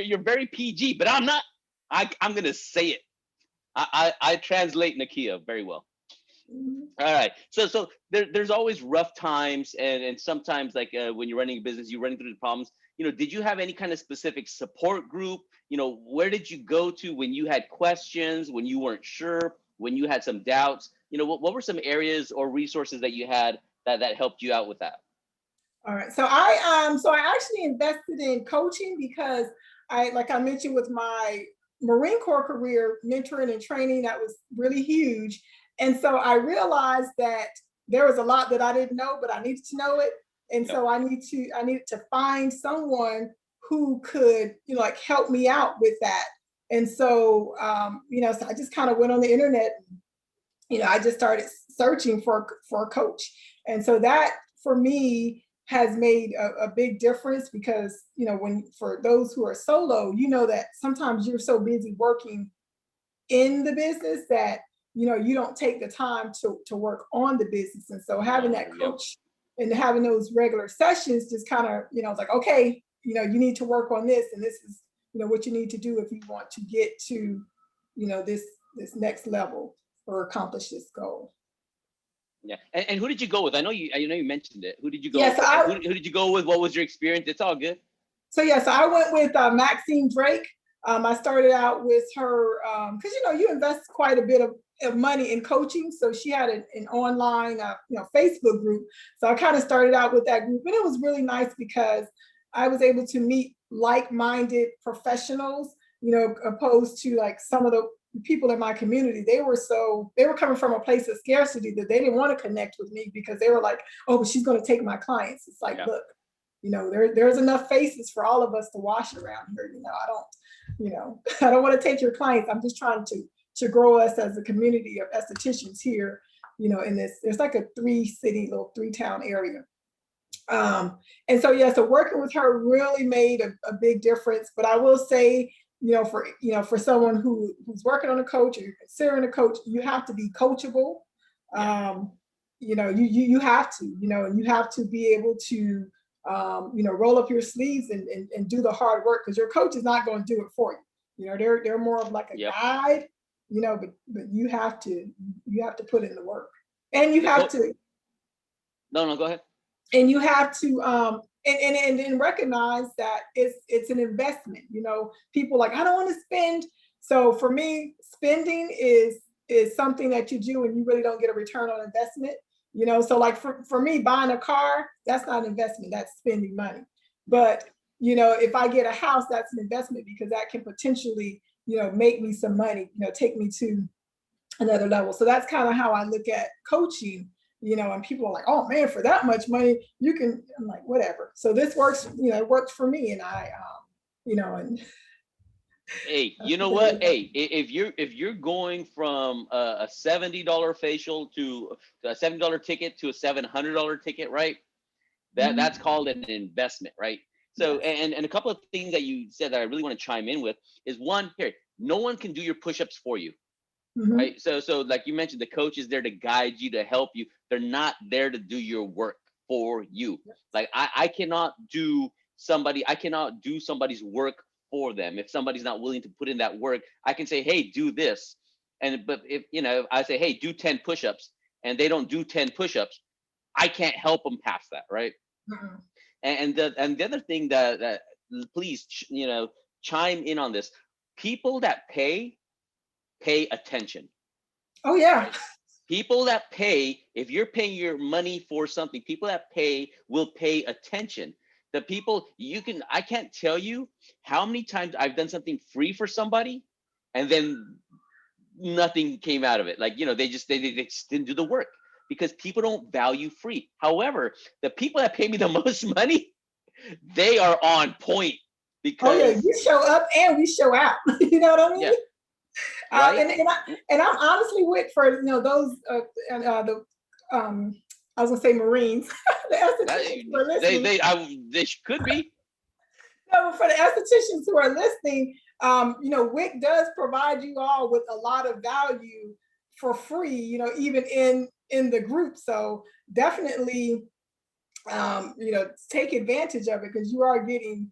You're very PG, but I'm not. I'm gonna say it. I translate Nakia very well. All right. So there's always rough times, and sometimes, like when you're running a business, you're running through the problems. Did you have any kind of specific support group? Where did you go to when you had questions, when you weren't sure, when you had some doubts? What were some areas or resources that you had that helped you out with that? All right. So I actually invested in coaching because like I mentioned with my Marine Corps career, mentoring and training, that was really huge. And so I realized that there was a lot that I didn't know, but I needed to know it. And Yep. so I needed to find someone who could, like help me out with that. And so, so I just kind of went on the internet. I just started searching for a coach. And so that for me has made a big difference because, when for those who are solo, that sometimes you're so busy working in the business that, you don't take the time to work on the business. And so having that Yep. coach and having those regular sessions just kind of, it's like, okay, you need to work on this. And this is, what you need to do if you want to get to, this next level or accomplish this goal. Yeah. And who did you go with? I know you mentioned it. Who did you go? Yes, who did you go with? What was your experience? It's all good. So yes, I went with Maxine Drake. I started out with her because you invest quite a bit of money in coaching. So she had an online Facebook group. So I kind of started out with that group, and it was really nice because I was able to meet like-minded professionals. Opposed to like some of the people in my community, they were coming from a place of scarcity that they didn't want to connect with me because they were like, oh, but she's going to take my clients. It's like, look, there's enough faces for all of us to wash around here. I don't want to take your clients. I'm just trying to grow us as a community of estheticians here, in this, it's like a little 3-town area. And so, yeah, so working with her really made a big difference. But I will say, for someone who's working on a coach or you're considering a coach, you have to be coachable. You have to, and you have to be able to, roll up your sleeves and do the hard work because your coach is not going to do it for you. They're more of like a guide, but you have to put in the work, and you have to. No, go ahead. And you have to and recognize that it's an investment. People like, I don't want to spend. So for me, spending is something that you do and you really don't get a return on investment. So like for me, buying a car, that's not an investment, that's spending money. But if I get a house, that's an investment because that can potentially make me some money, take me to another level. So that's kind of how I look at coaching. And people are like, oh man, for that much money, I'm like, whatever. So this works, it works for me. And and hey, you know what? Hey, if you're going from a $70 facial to a $70 ticket to a $700 ticket, right? That's called an investment, right? So, and a couple of things that you said that I really want to chime in with is one, here, no one can do your push-ups for you. Right. So like you mentioned, the coach is there to guide you, to help you. They're not there to do your work for you. Like I cannot do somebody's work for them. If somebody's not willing to put in that work, I can say, hey, do this. But if I say, hey, do 10 push-ups and they don't do 10 push-ups, I can't help them past that, right? And the other thing that please chime in on this. People that pay attention. Oh yeah. People that pay, if you're paying your money for something, people that pay will pay attention. The people I can't tell you how many times I've done something free for somebody and then nothing came out of it. Like, they just didn't do the work because people don't value free. However, the people that pay me the most money, they are on point because. Oh yeah, you show up and we show out. You know what I mean? Yeah. Right. And I'm honestly with for those I was gonna say Marines, the estheticians who are listening. They could be. No, but for the estheticians who are listening, WIC does provide you all with a lot of value for free. Even in the group. So definitely, take advantage of it because you are getting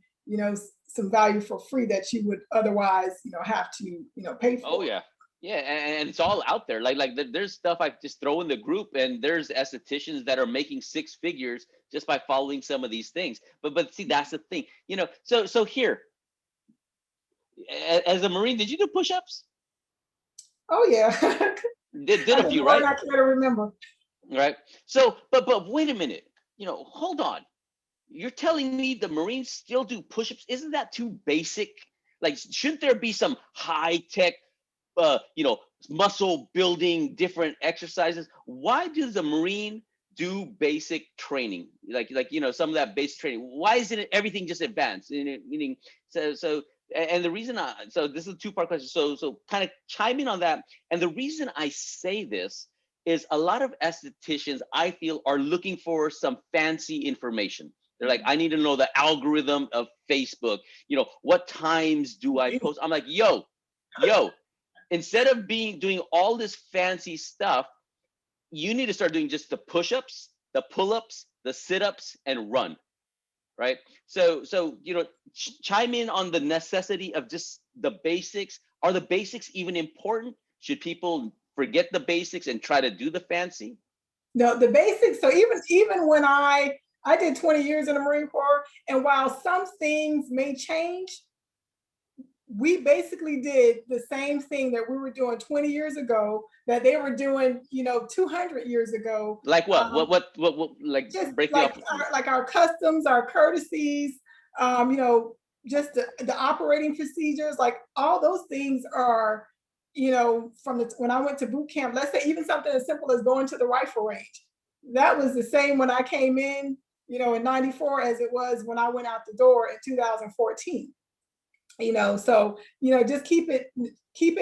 some value for free that you would otherwise, have to, pay for. Oh yeah. Yeah, and it's all out there. Like there's stuff I just throw in the group, and there's estheticians that are making 6 figures just by following some of these things. But see, that's the thing, So here, as a Marine, did you do push-ups? Oh yeah. Did a few, right? I can't remember. Right. So, but wait a minute. Hold on. you're telling me the Marines still do push-ups? Isn't that too basic? Like, shouldn't there be some high-tech, you know, muscle building, different exercises? Why does the Marine do basic training? Like, you know, some of that basic training. Why isn't it everything just advanced? Meaning, and the reason so this is a two-part question. So kind of chime in on that. And the reason I say this is a lot of estheticians, I feel, are looking for some fancy information. They're like, I need to know the algorithm of Facebook. You know, what times do I post? I'm like, yo, instead of doing all this fancy stuff, you need to start doing just the push-ups, the pull-ups, the sit-ups, and run, right? So you know, chime in on the necessity of just the basics. Are the basics even important? Should people forget the basics and try to do the fancy? No, the basics. So even when I did 20 years in the Marine Corps, and while some things may change, we basically did the same thing that we were doing 20 years ago that they were doing, you know, 200 years ago. Like what? What like, just break like me like our customs, our courtesies, you know, just the operating procedures, like all those things are, you know, when I went to boot camp, let's say even something as simple as going to the rifle range. That was the same when I came in, you know, in 94 as it was when I went out the door in 2014. You know, so, you know, just keep it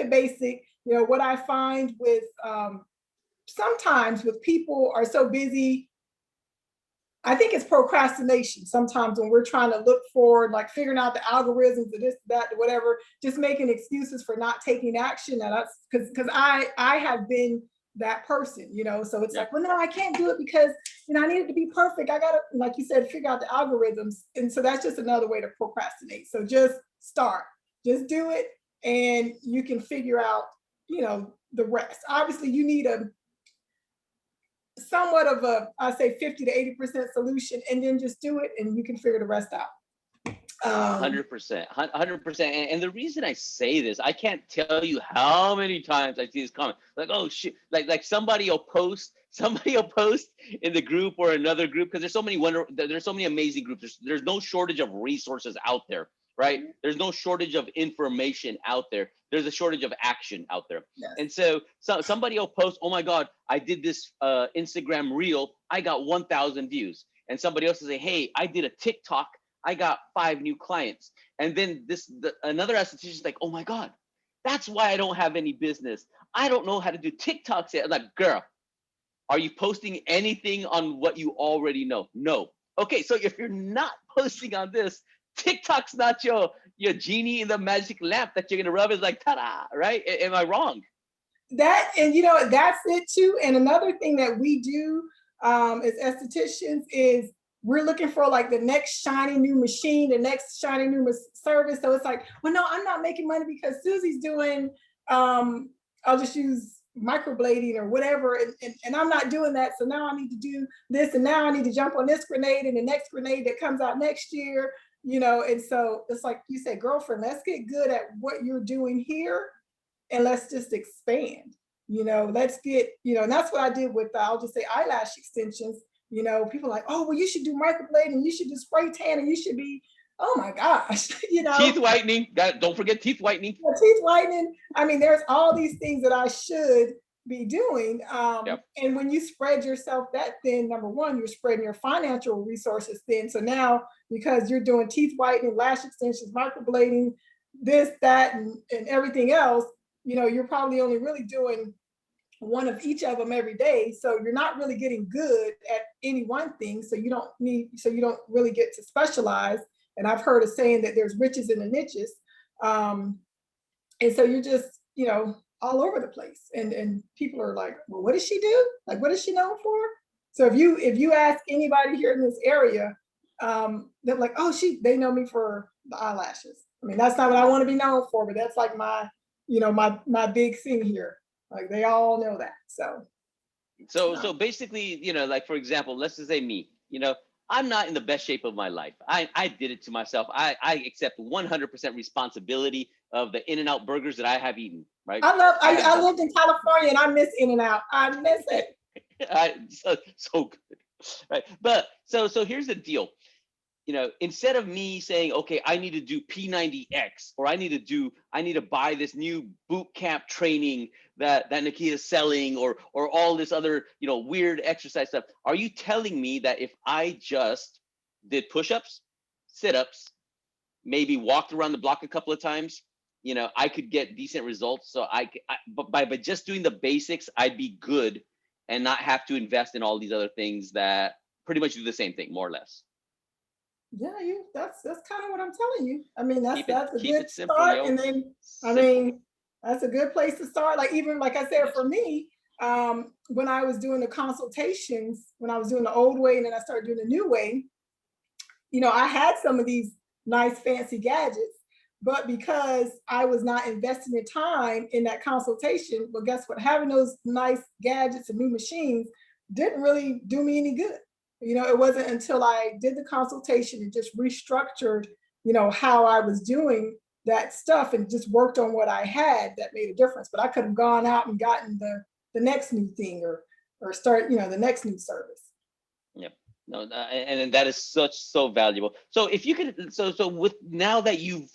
basic. You know, what I find with sometimes with people are so busy, I think it's procrastination sometimes when we're trying to look forward, like figuring out the algorithms of this, that, whatever, just making excuses for not taking action. And that's because I have been that person, you know, so it's like, well, no, I can't do it because, you know, I need it to be perfect. I got to, like you said, figure out the algorithms. And so that's just another way to procrastinate. So just start, just do it. And you can figure out, you know, the rest. Obviously you need a somewhat of a, I say 50 to 80% solution, and then just do it and you can figure the rest out. 100%, 100%. And the reason I say this, I can't tell you how many times I see this comment, like, oh shit, like somebody will post in the group or another group, because there's so many amazing groups. There's no shortage of resources out there, right? There's no shortage of information out there. There's a shortage of action out there. Yes. And so somebody will post, oh my God, I did this Instagram reel, I got 1,000 views. And somebody else will say, hey, I did a TikTok, I got 5 new clients. And then another esthetician is like, oh my God, that's why I don't have any business. I don't know how to do TikToks yet. I'm like, girl, are you posting anything on what you already know? No. Okay, so if you're not posting on this, TikTok's not your genie in the magic lamp that you're gonna rub. Is like, ta-da, right? Am I wrong? That, and you know, that's it too. And another thing that we do as estheticians is we're looking for like the next shiny new machine, the next shiny new service. So it's like, well, no, I'm not making money because Susie's doing, I'll just use microblading or whatever, and I'm not doing that. So now I need to do this, and now I need to jump on this grenade and the next grenade that comes out next year, you know. And so it's like you said, girlfriend, let's get good at what you're doing here and let's just expand, you know. Let's get, you know, and that's what I did with, I'll just say eyelash extensions. You know, people are like, oh, well, you should do microblading, you should do spray tan, and you should be, oh my gosh, you know. Teeth whitening, don't forget teeth whitening. Yeah, teeth whitening. I mean, there's all these things that I should be doing. And when you spread yourself that thin, number one, you're spreading your financial resources thin. So now, because you're doing teeth whitening, lash extensions, microblading, this, that, and everything else, you know, you're probably only really doing one of each of them every day. So you're not really getting good at any one thing. So you don't really get to specialize. And I've heard a saying that there's riches in the niches. And so you're just, you know, all over the place. And people are like, well, what does she do? Like, what is she known for? So if you ask anybody here in this area, they're like, oh, they know me for the eyelashes. I mean, that's not what I want to be known for, but that's like my, you know, my big thing here. Like, they all know that. So basically, you know, like, for example, let's just say me, you know, I'm not in the best shape of my life. I did it to myself. I accept 100% responsibility of the In-N-Out burgers that I have eaten, right? I lived in California and I miss In-N-Out. I miss it. So good, right? But so here's the deal. instead of me saying, okay, I need to do P90X, or I need to buy this new boot camp training that Nakia is selling, or all this other, weird exercise stuff. Are you telling me that if I just did push-ups, sit-ups, maybe walked around the block a couple of times, I could get decent results? So but by just doing the basics, I'd be good and not have to invest in all these other things that pretty much do the same thing, more or less. Yeah, that's kind of what I'm telling you. I mean, that's a Keep good it simple, start. yo. And then, I Simple. mean, that's a good place to start. Like, even like I said, for me, when I was doing the consultations, when I was doing the old way and then I started doing the new way, I had some of these nice fancy gadgets, but because I was not investing the time in that consultation, well, guess what? Having those nice gadgets and new machines didn't really do me any good. It wasn't until I did the consultation and just restructured, how I was doing that stuff and just worked on what I had that made a difference. But I could have gone out and gotten the next new thing or start, the next new service. Yep. No, and that is so valuable. So if you could, so with now that you've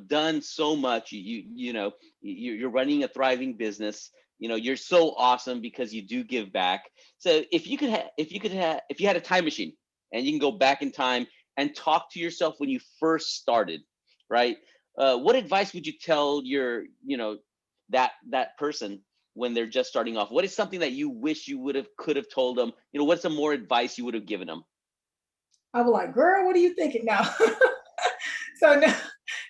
done so much, you're running a thriving business. You're so awesome because you do give back. So if you had a time machine and you can go back in time and talk to yourself when you first started, right? What advice would you tell your, that person when they're just starting off? What is something that you wish you could have told them? What's some more advice you would have given them? I was like, girl, what are you thinking now? So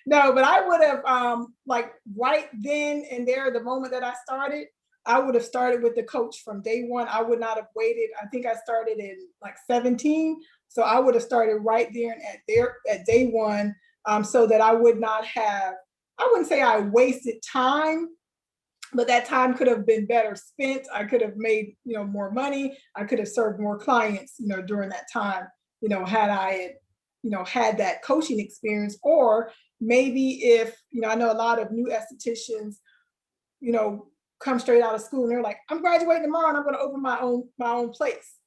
no, but I would have like right then and there, the moment that I started, I would have started with the coach from day one. I would not have waited. I think I started in like 17. So I would have started right there and at day one, so that I would not have, I wouldn't say I wasted time, but that time could have been better spent. I could have made, more money. I could have served more clients, during that time, had I, had that coaching experience. Or maybe if, I know a lot of new estheticians, come straight out of school and they're like, I'm graduating tomorrow and I'm going to open my own place,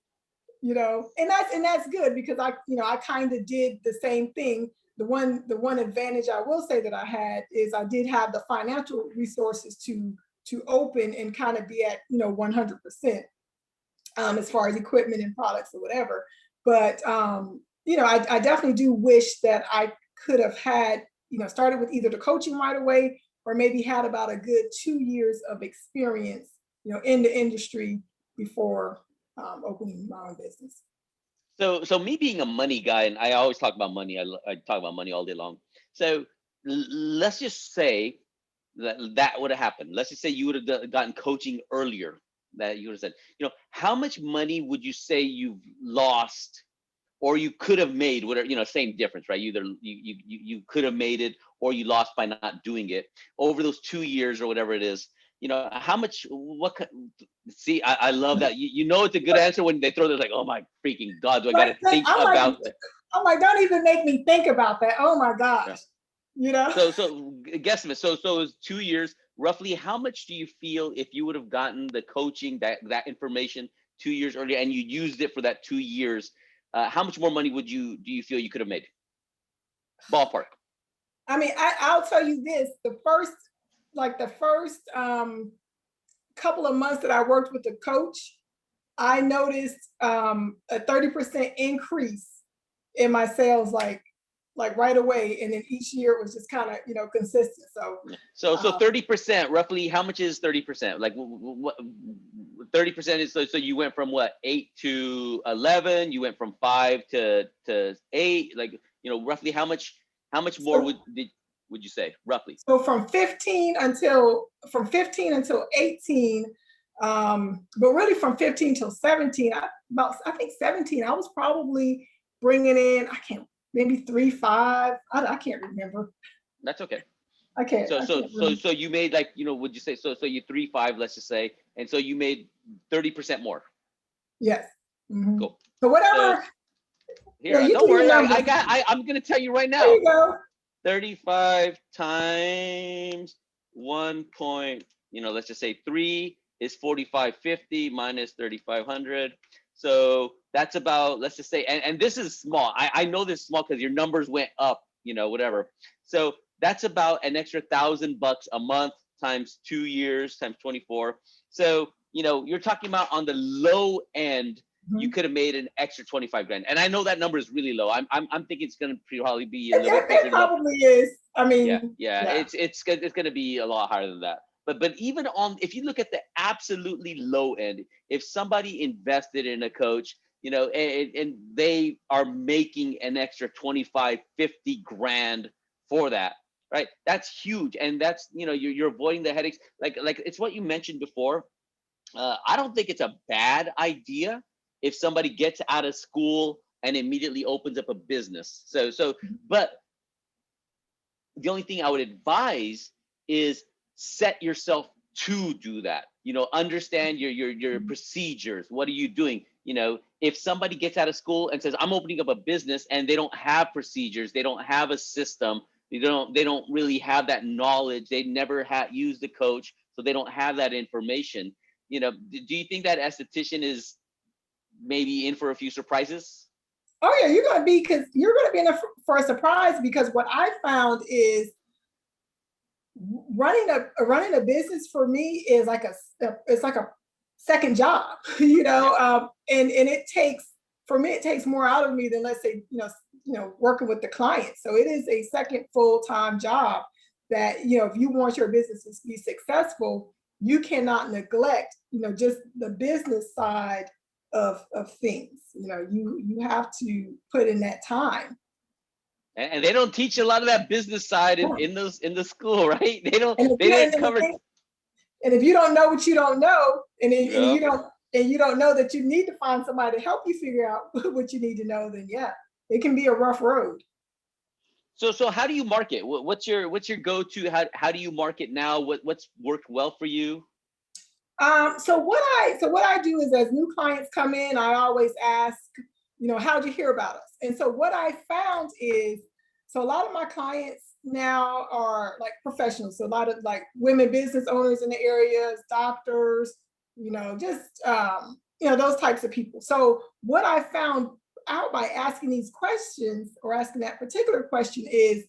and that's good because I kind of did the same thing. The one advantage I will say that I had is I did have the financial resources to open and kind of be at 100%, as far as equipment and products or whatever. But I definitely do wish that I could have had started with either the coaching right away or maybe had about a good 2 years of experience in the industry before opening my own business. So me being a money guy, and I always talk about money. I talk about money all day long. So let's just say that would have happened. Let's just say you would have gotten coaching earlier. That you would have said, how much money would you say you've lost, or you could have made? Whatever, same difference, right? Either you could have made it, or you lost by not doing it over those 2 years or whatever it is. How much? See, I love that. It's a good answer when they throw this like, oh my freaking God, do I got to think about it? I'm like, don't even make me think about that. Oh my gosh. Yeah. So guesstimate. So it was 2 years. Roughly, how much do you feel if you would have gotten the coaching, that information 2 years earlier, and you used it for that 2 years? How much more money do you feel you could have made? Ballpark. I mean, I'll tell you this: the first couple of months that I worked with the coach, I noticed a 30% increase in my sales, like right away, and then each year it was just kind of consistent. So 30%, roughly, how much is 30%? Like what 30% is, so you went from what, 8 to 11, you went from 5 to 8, like roughly how much more would you say, roughly? So from 15 until 18, but really from 15 till 17, I think 17, I was probably bringing in, maybe 3-5. I can't remember. That's okay. I can't. So you made, like, would you say, so you 3-5, let's just say, and so you made 30% more. Yes. Mm-hmm. Cool. So whatever. Don't worry. I'm gonna tell you right now. There you go. 35 times 1 point, let's just say 3 is 4550 minus 3500. So that's about, let's just say, and this is small. I know this is small because your numbers went up, you know, whatever. So that's about an extra $1,000 a month times 2 years times 24. So, you know, you're talking about on the low end, you could have made an extra 25 grand. And I know that number is really low. I'm thinking it's going to probably be a little bit closer It probably is. I mean, yeah. It's going to be a lot higher than that. But even on, if you look at the absolutely low end, if somebody invested in a coach, you know, and they are making an extra 25, 50 grand for that, right? That's huge. And that's, you know, you're avoiding the headaches. Like it's what you mentioned before. I don't think it's a bad idea if somebody gets out of school and immediately opens up a business. But the only thing I would advise is set yourself to do that. You know, understand your procedures. What are you doing? You know, if somebody gets out of school and says, I'm opening up a business, and they don't have procedures, they don't have a system, they don't really have that knowledge, they never used a coach, so they don't have that information. You know, do you think that esthetician is maybe in for a few surprises? Oh yeah, you're going to be in for a surprise, because what I found is running a business for me is like it's like a second job, you know. And it takes, for me, it takes more out of me than, let's say, working with the client. So it is a second full-time job that, you know, if you want your business to be successful, you cannot neglect, you know, just the business side of things. You know, you have to put in that time. And they don't teach a lot of that business side in the school, right? They don't cover. And if you don't know what you don't know, and you don't know that you need to find somebody to help you figure out what you need to know, then yeah, it can be a rough road. So how do you market? What's your go-to? How do you market now? What's worked well for you? So what I do is, as new clients come in, I always ask, you know, how'd you hear about us? And so what I found is, so a lot of my clients now are like professionals. So a lot of like women business owners in the areas, doctors, you know, just those types of people. So what I found out by asking these questions, or asking that particular question, is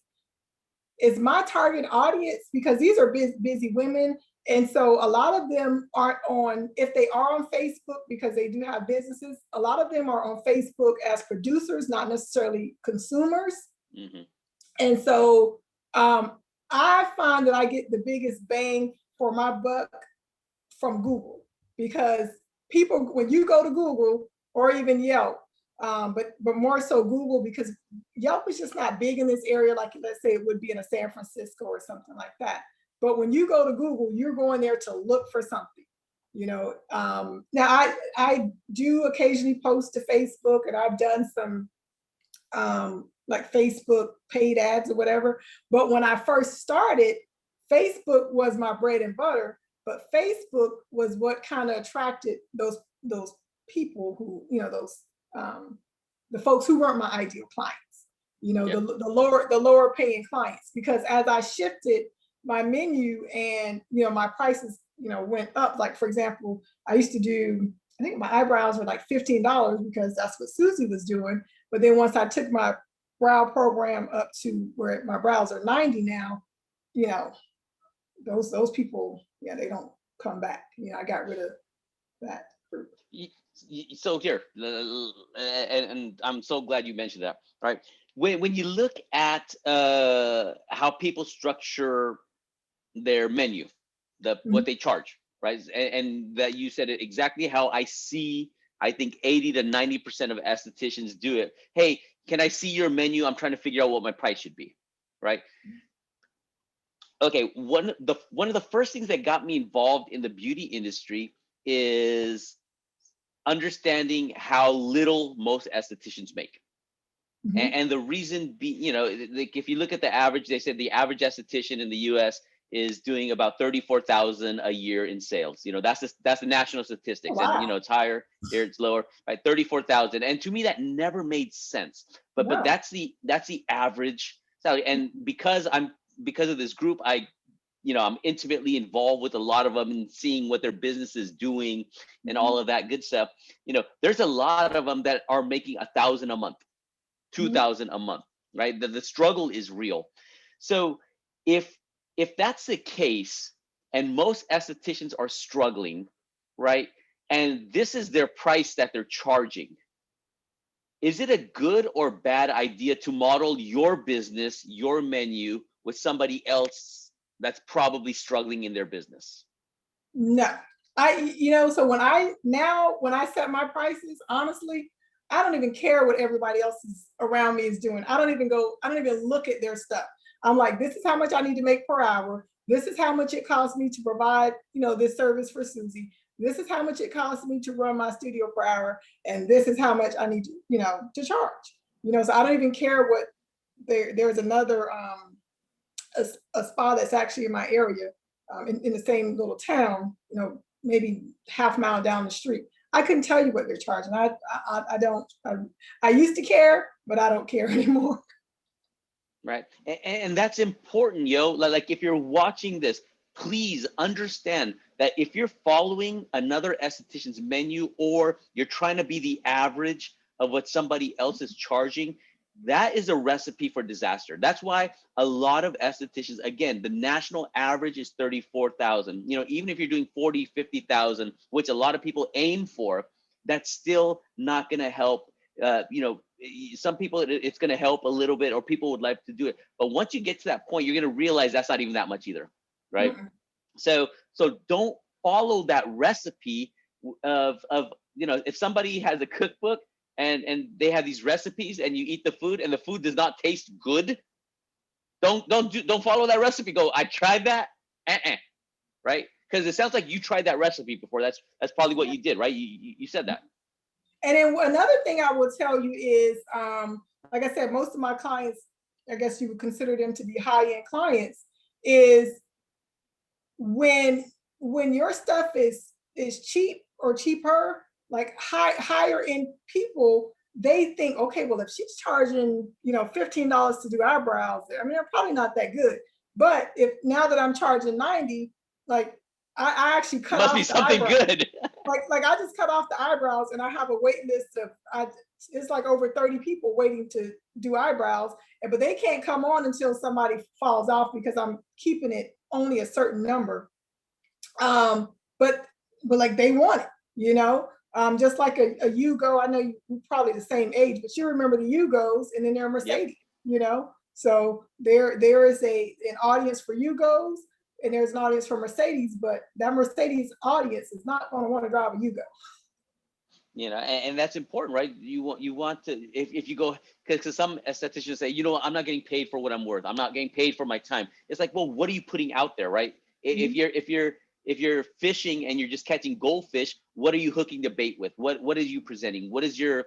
my target audience, because these are busy women. And so a lot of them aren't on, if they are on Facebook because they do have businesses, a lot of them are on Facebook as producers, not necessarily consumers. Mm-hmm. And so I find that I get the biggest bang for my buck from Google, because people, when you go to Google, or even Yelp, but more so Google, because Yelp is just not big in this area, like let's say it would be in a San Francisco or something like that. But when you go to Google, you're going there to look for something, you know. Now I do occasionally post to Facebook, and I've done some like Facebook paid ads or whatever. But when I first started, Facebook was my bread and butter. But Facebook was what kind of attracted those people who, you know, those the folks who weren't my ideal clients, you know, yep. the lower paying clients. Because as I shifted my menu, and, you know, my prices, you know, went up. Like, for example, I used to do, I think my eyebrows were like $15 because that's what Susie was doing. But then once I took my brow program up to where my brows are 90 now, you know, those people, yeah, they don't come back. You know, I got rid of that group. So here, and I'm so glad you mentioned that, right? When you look at how people structure their menu, what they charge, right? And that you said it exactly how I see. I think 80 to 90% of estheticians do it. Hey, can I see your menu? I'm trying to figure out what my price should be, right? Okay, one of the first things that got me involved in the beauty industry is understanding how little most estheticians make. Mm-hmm. And the reason you know, like if you look at the average, they said the average esthetician in the US is doing about 34,000 a year in sales. You know, that's the national statistics. Wow. And you know, it's higher here, it's lower, right? 34,000. And to me, that never made sense. But that's the average salary. And because of this group, I I'm intimately involved with a lot of them and seeing what their business is doing and all of that good stuff. There's a lot of them that are making 1,000 a month, 2,000 a month, right? The struggle is real. So if that's the case, and most estheticians are struggling, right? And this is their price that they're charging. Is it a good or bad idea to model your business, your menu with somebody else that's probably struggling in their business? No, so when I set my prices, honestly, I don't even care what everybody else is around me is doing. I don't even look at their stuff. I'm like, this is how much I need to make per hour. This is how much it costs me to provide, this service for Susie. This is how much it costs me to run my studio per hour. And this is how much I need to charge. So I don't even care what there's another a spa that's actually in my area, in the same little town, maybe half mile down the street. I couldn't tell you what they're charging. I don't. I used to care, but I don't care anymore. Right, and that's important, yo. Like if you're watching this, please understand that if you're following another esthetician's menu or you're trying to be the average of what somebody else is charging, that is a recipe for disaster. That's why a lot of estheticians, again, the national average is 34,000. Even if you're doing 40, 50,000, which a lot of people aim for, that's still not going to help. Some people it's going to help a little bit, or people would like to do it. But once you get to that point, you're going to realize that's not even that much either, right? Mm-hmm. So don't follow that recipe of if somebody has a cookbook and they have these recipes and you eat the food and the food does not taste good, don't follow that recipe. Go, I tried that, right? Because it sounds like you tried that recipe before. That's probably what you did, right? You said that. And then another thing I will tell you is, like I said, most of my clients, I guess you would consider them to be high-end clients, is when your stuff is cheap or cheaper, like higher end people, they think, okay, well, if she's charging, $15 to do eyebrows, I mean, they're probably not that good. But if now that I'm charging 90, like I actually cut off the something eyebrows. Good. like I just cut off the eyebrows, and I have a wait list of it's like over 30 people waiting to do eyebrows, but they can't come on until somebody falls off because I'm keeping it only a certain number. But like they want it, just like a Yugo. I know you're probably the same age, but you remember the Yugos, and then there are Mercedes. Yep. So there is an audience for Yugos, and there's an audience for Mercedes, but that Mercedes audience is not going to want to drive a Yugo. And that's important, right? You want to, if you go, because some estheticians say, I'm not getting paid for what I'm worth. I'm not getting paid for my time. It's like, well, what are you putting out there, right? Mm-hmm. If you're fishing and you're just catching goldfish, what are you hooking the bait with? What are you presenting? What is your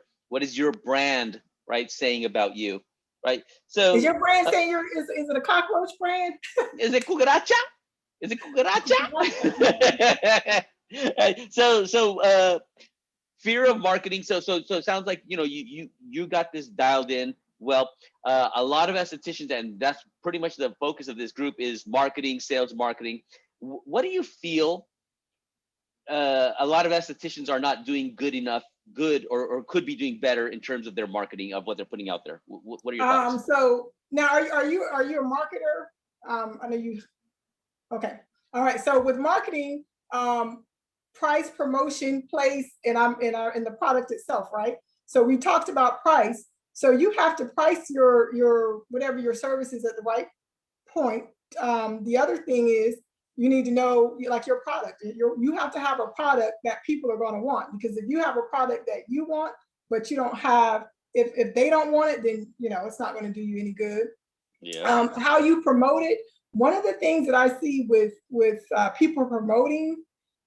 brand, right, saying about you, right? So is your brand saying is it a cockroach brand? Is it cucaracha? Is it cucaracha? So fear of marketing. So it sounds like you got this dialed in. Well, a lot of estheticians, and that's pretty much the focus of this group, is marketing, sales marketing. What do you feel a lot of estheticians are not doing good or could be doing better in terms of their marketing of what they're putting out there? What are your thoughts? So now are you a marketer? I know you. Okay. All right. So with marketing, price, promotion, place, and I'm in the product itself, right? So we talked about price. So you have to price your whatever your service is at the right point. The other thing is you need to know, like, your product. You have to have a product that people are going to want, because if you have a product that you want, but you don't have, if they don't want it, then it's not going to do you any good. Yeah. How you promote it. One of the things that I see with people promoting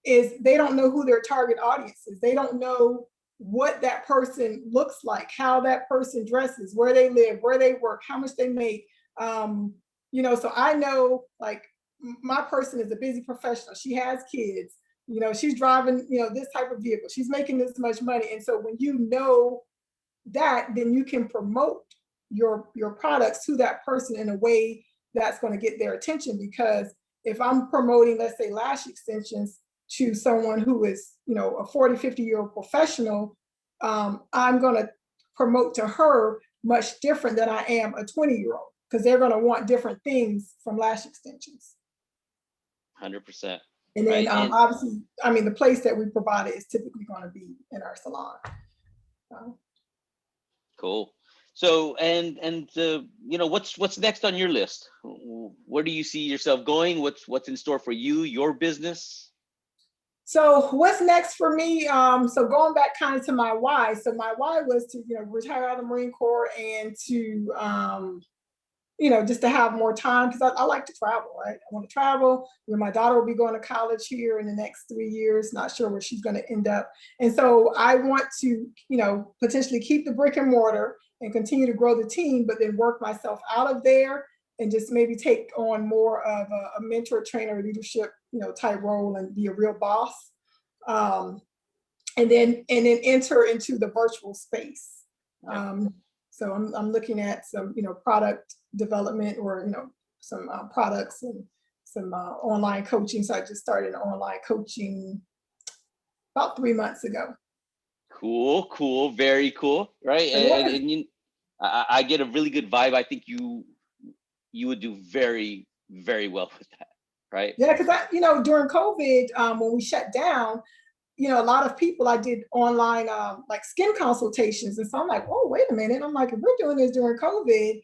is they don't know who their target audience is. They don't know what that person looks like, how that person dresses, where they live, where they work, how much they make. So I know, like, my person is a busy professional. She has kids, she's driving, this type of vehicle. She's making this much money. And so when you know that, then you can promote your products to that person in a way that's going to get their attention. Because if I'm promoting, let's say, lash extensions to someone who is, a 40, 50-year-old professional, I'm going to promote to her much different than I am a 20-year-old, because they're going to want different things from lash extensions. 100%. And then obviously, I mean, the place that we provide it is typically going to be in our salon. Cool. So, what's next on your list? Where do you see yourself going? What's in store for you, your business? So what's next for me? So going back kind of to my why. So my why was to, retire out of the Marine Corps and to, just to have more time, because I like to travel, right? I want to travel. My daughter will be going to college here in the next 3 years, not sure where she's going to end up. And so I want to, potentially keep the brick and mortar and continue to grow the team, but then work myself out of there and just maybe take on more of a mentor, trainer, leadership, type role and be a real boss. And then enter into the virtual space. So I'm looking at some, product development, or, some products and some online coaching. So I just started online coaching about 3 months ago. Cool, very cool, right? And I get a really good vibe. I think you would do very, very well with that, right? Yeah, because during COVID, when we shut down, a lot of people, I did online like skin consultations, and so I'm like, oh, wait a minute. I'm like, if we're doing this during COVID,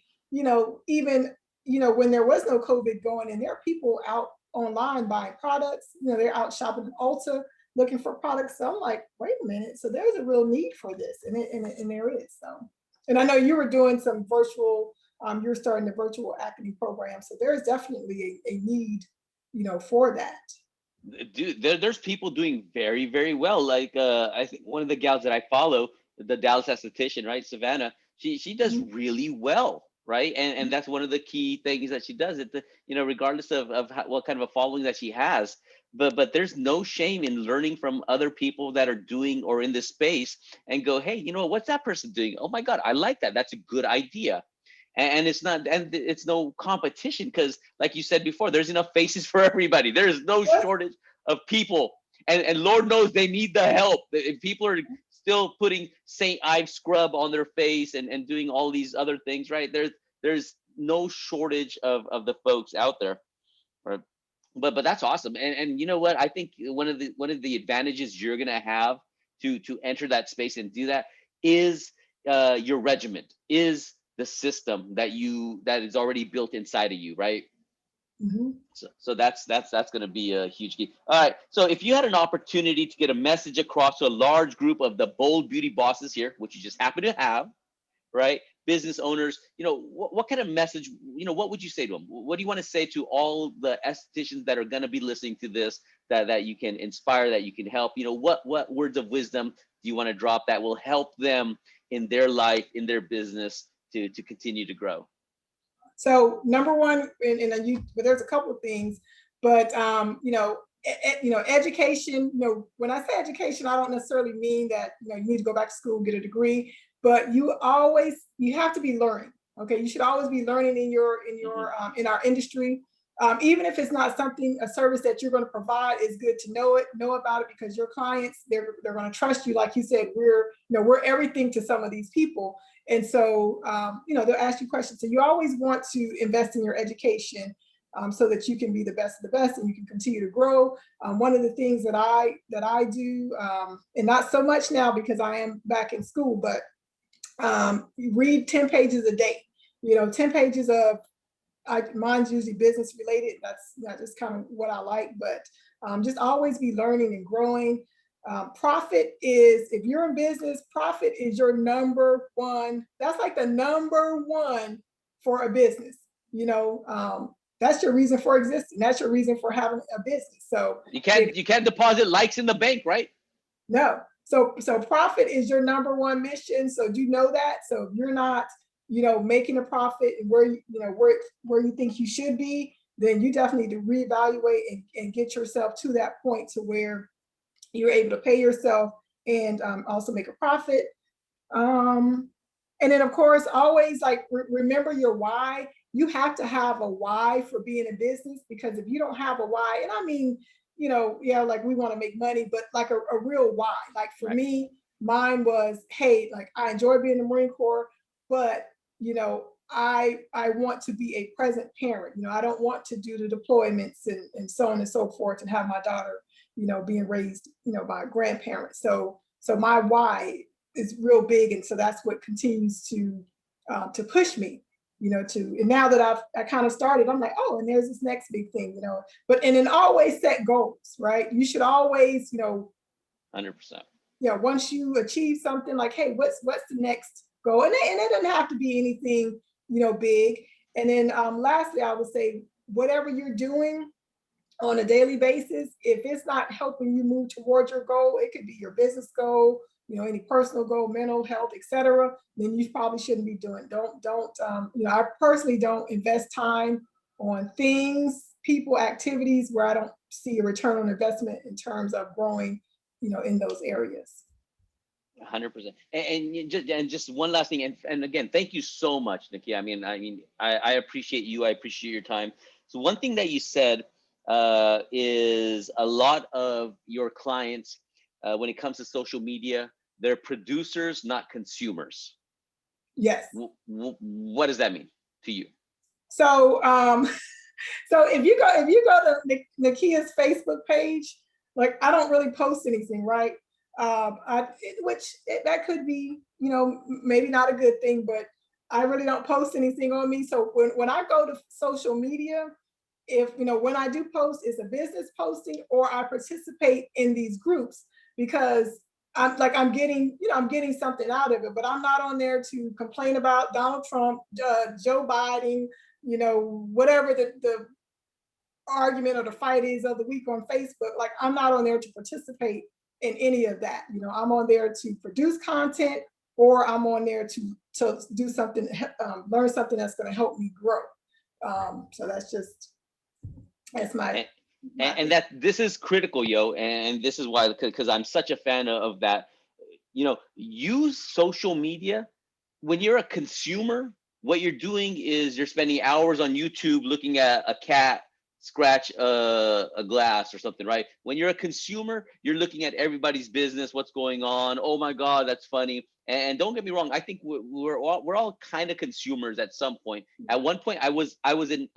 even when there was no COVID going, and there are people out online buying products, they're out shopping at Ulta looking for products. So I'm like, wait a minute. So there's a real need for this, and there is. So, and I know you were doing some virtual. You're starting the virtual acne program, so there's definitely a need, for that. Dude, there's people doing very, very well. Like I think one of the gals that I follow, the Dallas esthetician, right, Savannah, she does really well, right? And that's one of the key things that she does. Regardless of what kind of a following that she has, but there's no shame in learning from other people that are doing or in this space, and go, hey, what's that person doing? Oh my God, I like that. That's a good idea. And it's no competition, because like you said before, there's enough faces for everybody. There's no shortage of people, and Lord knows they need the help. If people are still putting St. Ives scrub on their face and doing all these other things, right? There's no shortage of the folks out there, right? But that's awesome. And you know what? I think one of the advantages you're gonna have to enter that space and do that is your regiment, is the system that is already built inside of you, right? So that's going to be a huge key. All right. So if you had an opportunity to get a message across to a large group of the bold beauty bosses here, which you just happen to have, right? Business owners, what kind of message, what would you say to them? What do you want to say to all the estheticians that are going to be listening to this, that you can inspire, that you can help? What words of wisdom do you want to drop that will help them in their life, in their business, to continue to grow? So number one, but there's a couple of things, but education. When I say education, I don't necessarily mean that you need to go back to school, get a degree, but you have to be learning. Okay, you should always be learning in our industry. Even if it's not a service that you're going to provide, it's good to know about it, because your clients, they're going to trust you. Like you said, we're everything to some of these people. And so, they'll ask you questions. So you always want to invest in your education, so that you can be the best of the best and you can continue to grow. One of the things that I do, and not so much now because I am back in school, but read 10 pages a day. 10 pages of, mine's usually business related. That's just kind of what I like, but just always be learning and growing. Profit is, if you're in business, profit is your number one. That's like the number one for a business. That's your reason for existing. That's your reason for having a business. So you can't deposit likes in the bank, right? No. So profit is your number one mission. So do you know that? So if you're not, making a profit where you think you should be, then you definitely need to reevaluate and get yourself to that point to where you're able to pay yourself and also make a profit. And then of course, always remember your why. you have to have a why for being in business, because if you don't have a why, and I mean, you know, yeah, like we want to make money, but like a real why. Like for Right. me, mine was, hey, like I enjoy being in the Marine Corps, but you know, I want to be a present parent. You know, I don't want to do the deployments and so on and so forth and have my daughter, you know, being raised, you know, by a grandparent. So my why is real big, and so that's what continues to push me, you know, to, and now that I kind of started, I'm like, oh, and there's this next big thing, you know, but, and then always set goals, right? You should always, you know, 100%. yeah, once you achieve something, like, hey, what's the next goal? And it doesn't have to be anything, you know, big. And then lastly, I would say whatever you're doing on a daily basis, if it's not helping you move towards your goal, it could be your business goal, you know, any personal goal, mental health, etc., then you probably shouldn't be doing. Don't you know, I personally don't invest time on things, people, activities where I don't see a return on investment in terms of growing, you know, in those areas. 100%. And just one last thing, and again, thank you so much, Nakia. I appreciate you. I appreciate your time. So one thing that you said is a lot of your clients, when it comes to social media, they're producers, not consumers. Yes. What does that mean to you? So so if you go to Nakia's Facebook page, like I don't really post anything, right? That could be, you know, maybe not a good thing, but I really don't post anything on me. So when I go to social media, if, you know, when I do post, it's a business posting, or I participate in these groups, because I'm getting, you know, I'm getting something out of it, but I'm not on there to complain about Donald Trump, Joe Biden, you know, whatever the argument or the fight is of the week on Facebook. Like I'm not on there to participate in any of that. You know, I'm on there to produce content, or I'm on there to do something, learn something that's going to help me grow. So that's my and that this is critical, yo, and this is why, because I'm such a fan of that. You know, use social media. When you're a consumer, what you're doing is you're spending hours on YouTube looking at a cat scratch a glass or something, right? When you're a consumer, you're looking at everybody's business, what's going on. Oh my God, that's funny. And don't get me wrong, I think we're all kind of consumers at some point. At one point, I was a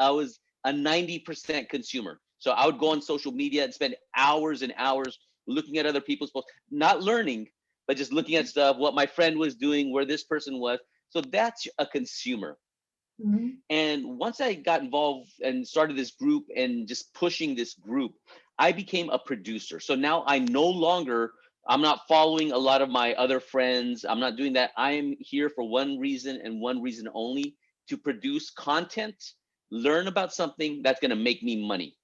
90% consumer. So I would go on social media and spend hours and hours looking at other people's posts, not learning, but just looking at stuff, what my friend was doing, where this person was. So that's a consumer. Mm-hmm. And once I got involved and started this group and just pushing this group, I became a producer. So now I'm not following a lot of my other friends. I'm not doing that. I am here for one reason and one reason only: to produce content, learn about something that's going to make me money.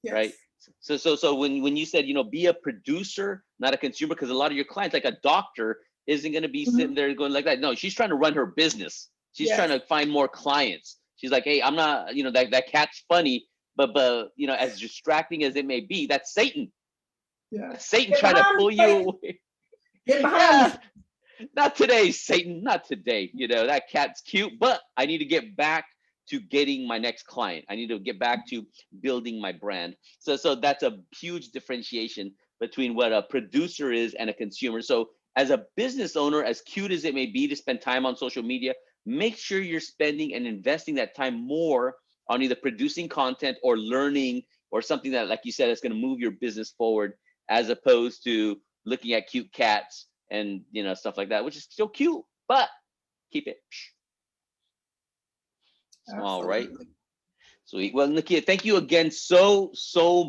Yes. Right? So when you said, you know, be a producer, not a consumer, because a lot of your clients, like a doctor, isn't going to be sitting there going like that. No, she's trying to run her business. She's trying to find more clients. She's like, hey, I'm not, you know, that cat's funny, but you know, as distracting as it may be, that's Satan. Yeah. That's Satan trying to pull you away. Get behind me. Not today, Satan. Not today. You know, that cat's cute, but I need to get back to getting my next client. I need to get back to building my brand. So that's a huge differentiation between what a producer is and a consumer. So as a business owner, as cute as it may be to spend time on social media, make sure you're spending and investing that time more on either producing content or learning, or something that, like you said, is going to move your business forward, as opposed to looking at cute cats and, you know, stuff like that, which is still cute, but keep it small. Right? Sweet. Well, Nakia, thank you again so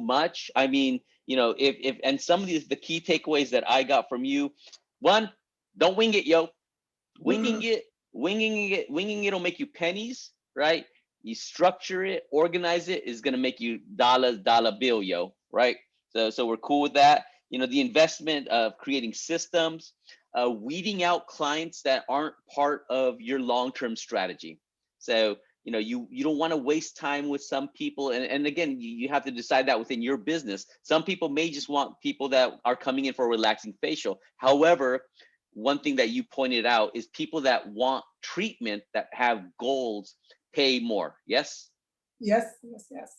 much. I mean, you know, if and some of the key takeaways that I got from you: one, don't wing it, yo. Winging it will make you pennies, right? You structure it, organize it, is gonna make you dollar bill, yo, right? So we're cool with that. You know, the investment of creating systems, weeding out clients that aren't part of your long-term strategy. So, you know, you don't want to waste time with some people. And again, you have to decide that within your business. Some people may just want people that are coming in for a relaxing facial. However, one thing that you pointed out is people that want treatment, that have goals, pay more. Yes? Yes, yes, yes.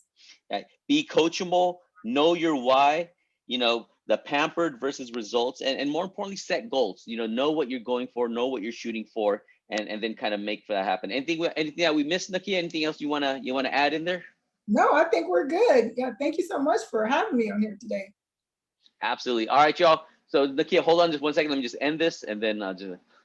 Right. Be coachable, know your why, you know, the pampered versus results, and more importantly, set goals. You know what you're going for, know what you're shooting for, and then kind of make that happen. Anything that we missed, Nakia? Anything else you wanna add in there? No, I think we're good. Yeah, thank you so much for having me on here today. Absolutely. All right, y'all. So Nakia, hold on just one second. Let me just end this, and then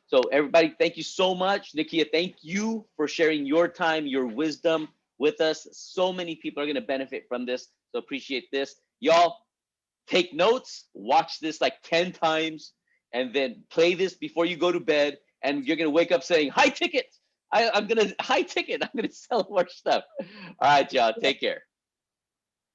so everybody, thank you so much. Nakia, thank you for sharing your time, your wisdom with us. So many people are going to benefit from this. So appreciate this. Y'all, take notes, watch this like 10 times, and then play this before you go to bed. And you're going to wake up saying, high ticket. I'm going to high ticket. I'm going to sell more stuff. All right, y'all. Take care.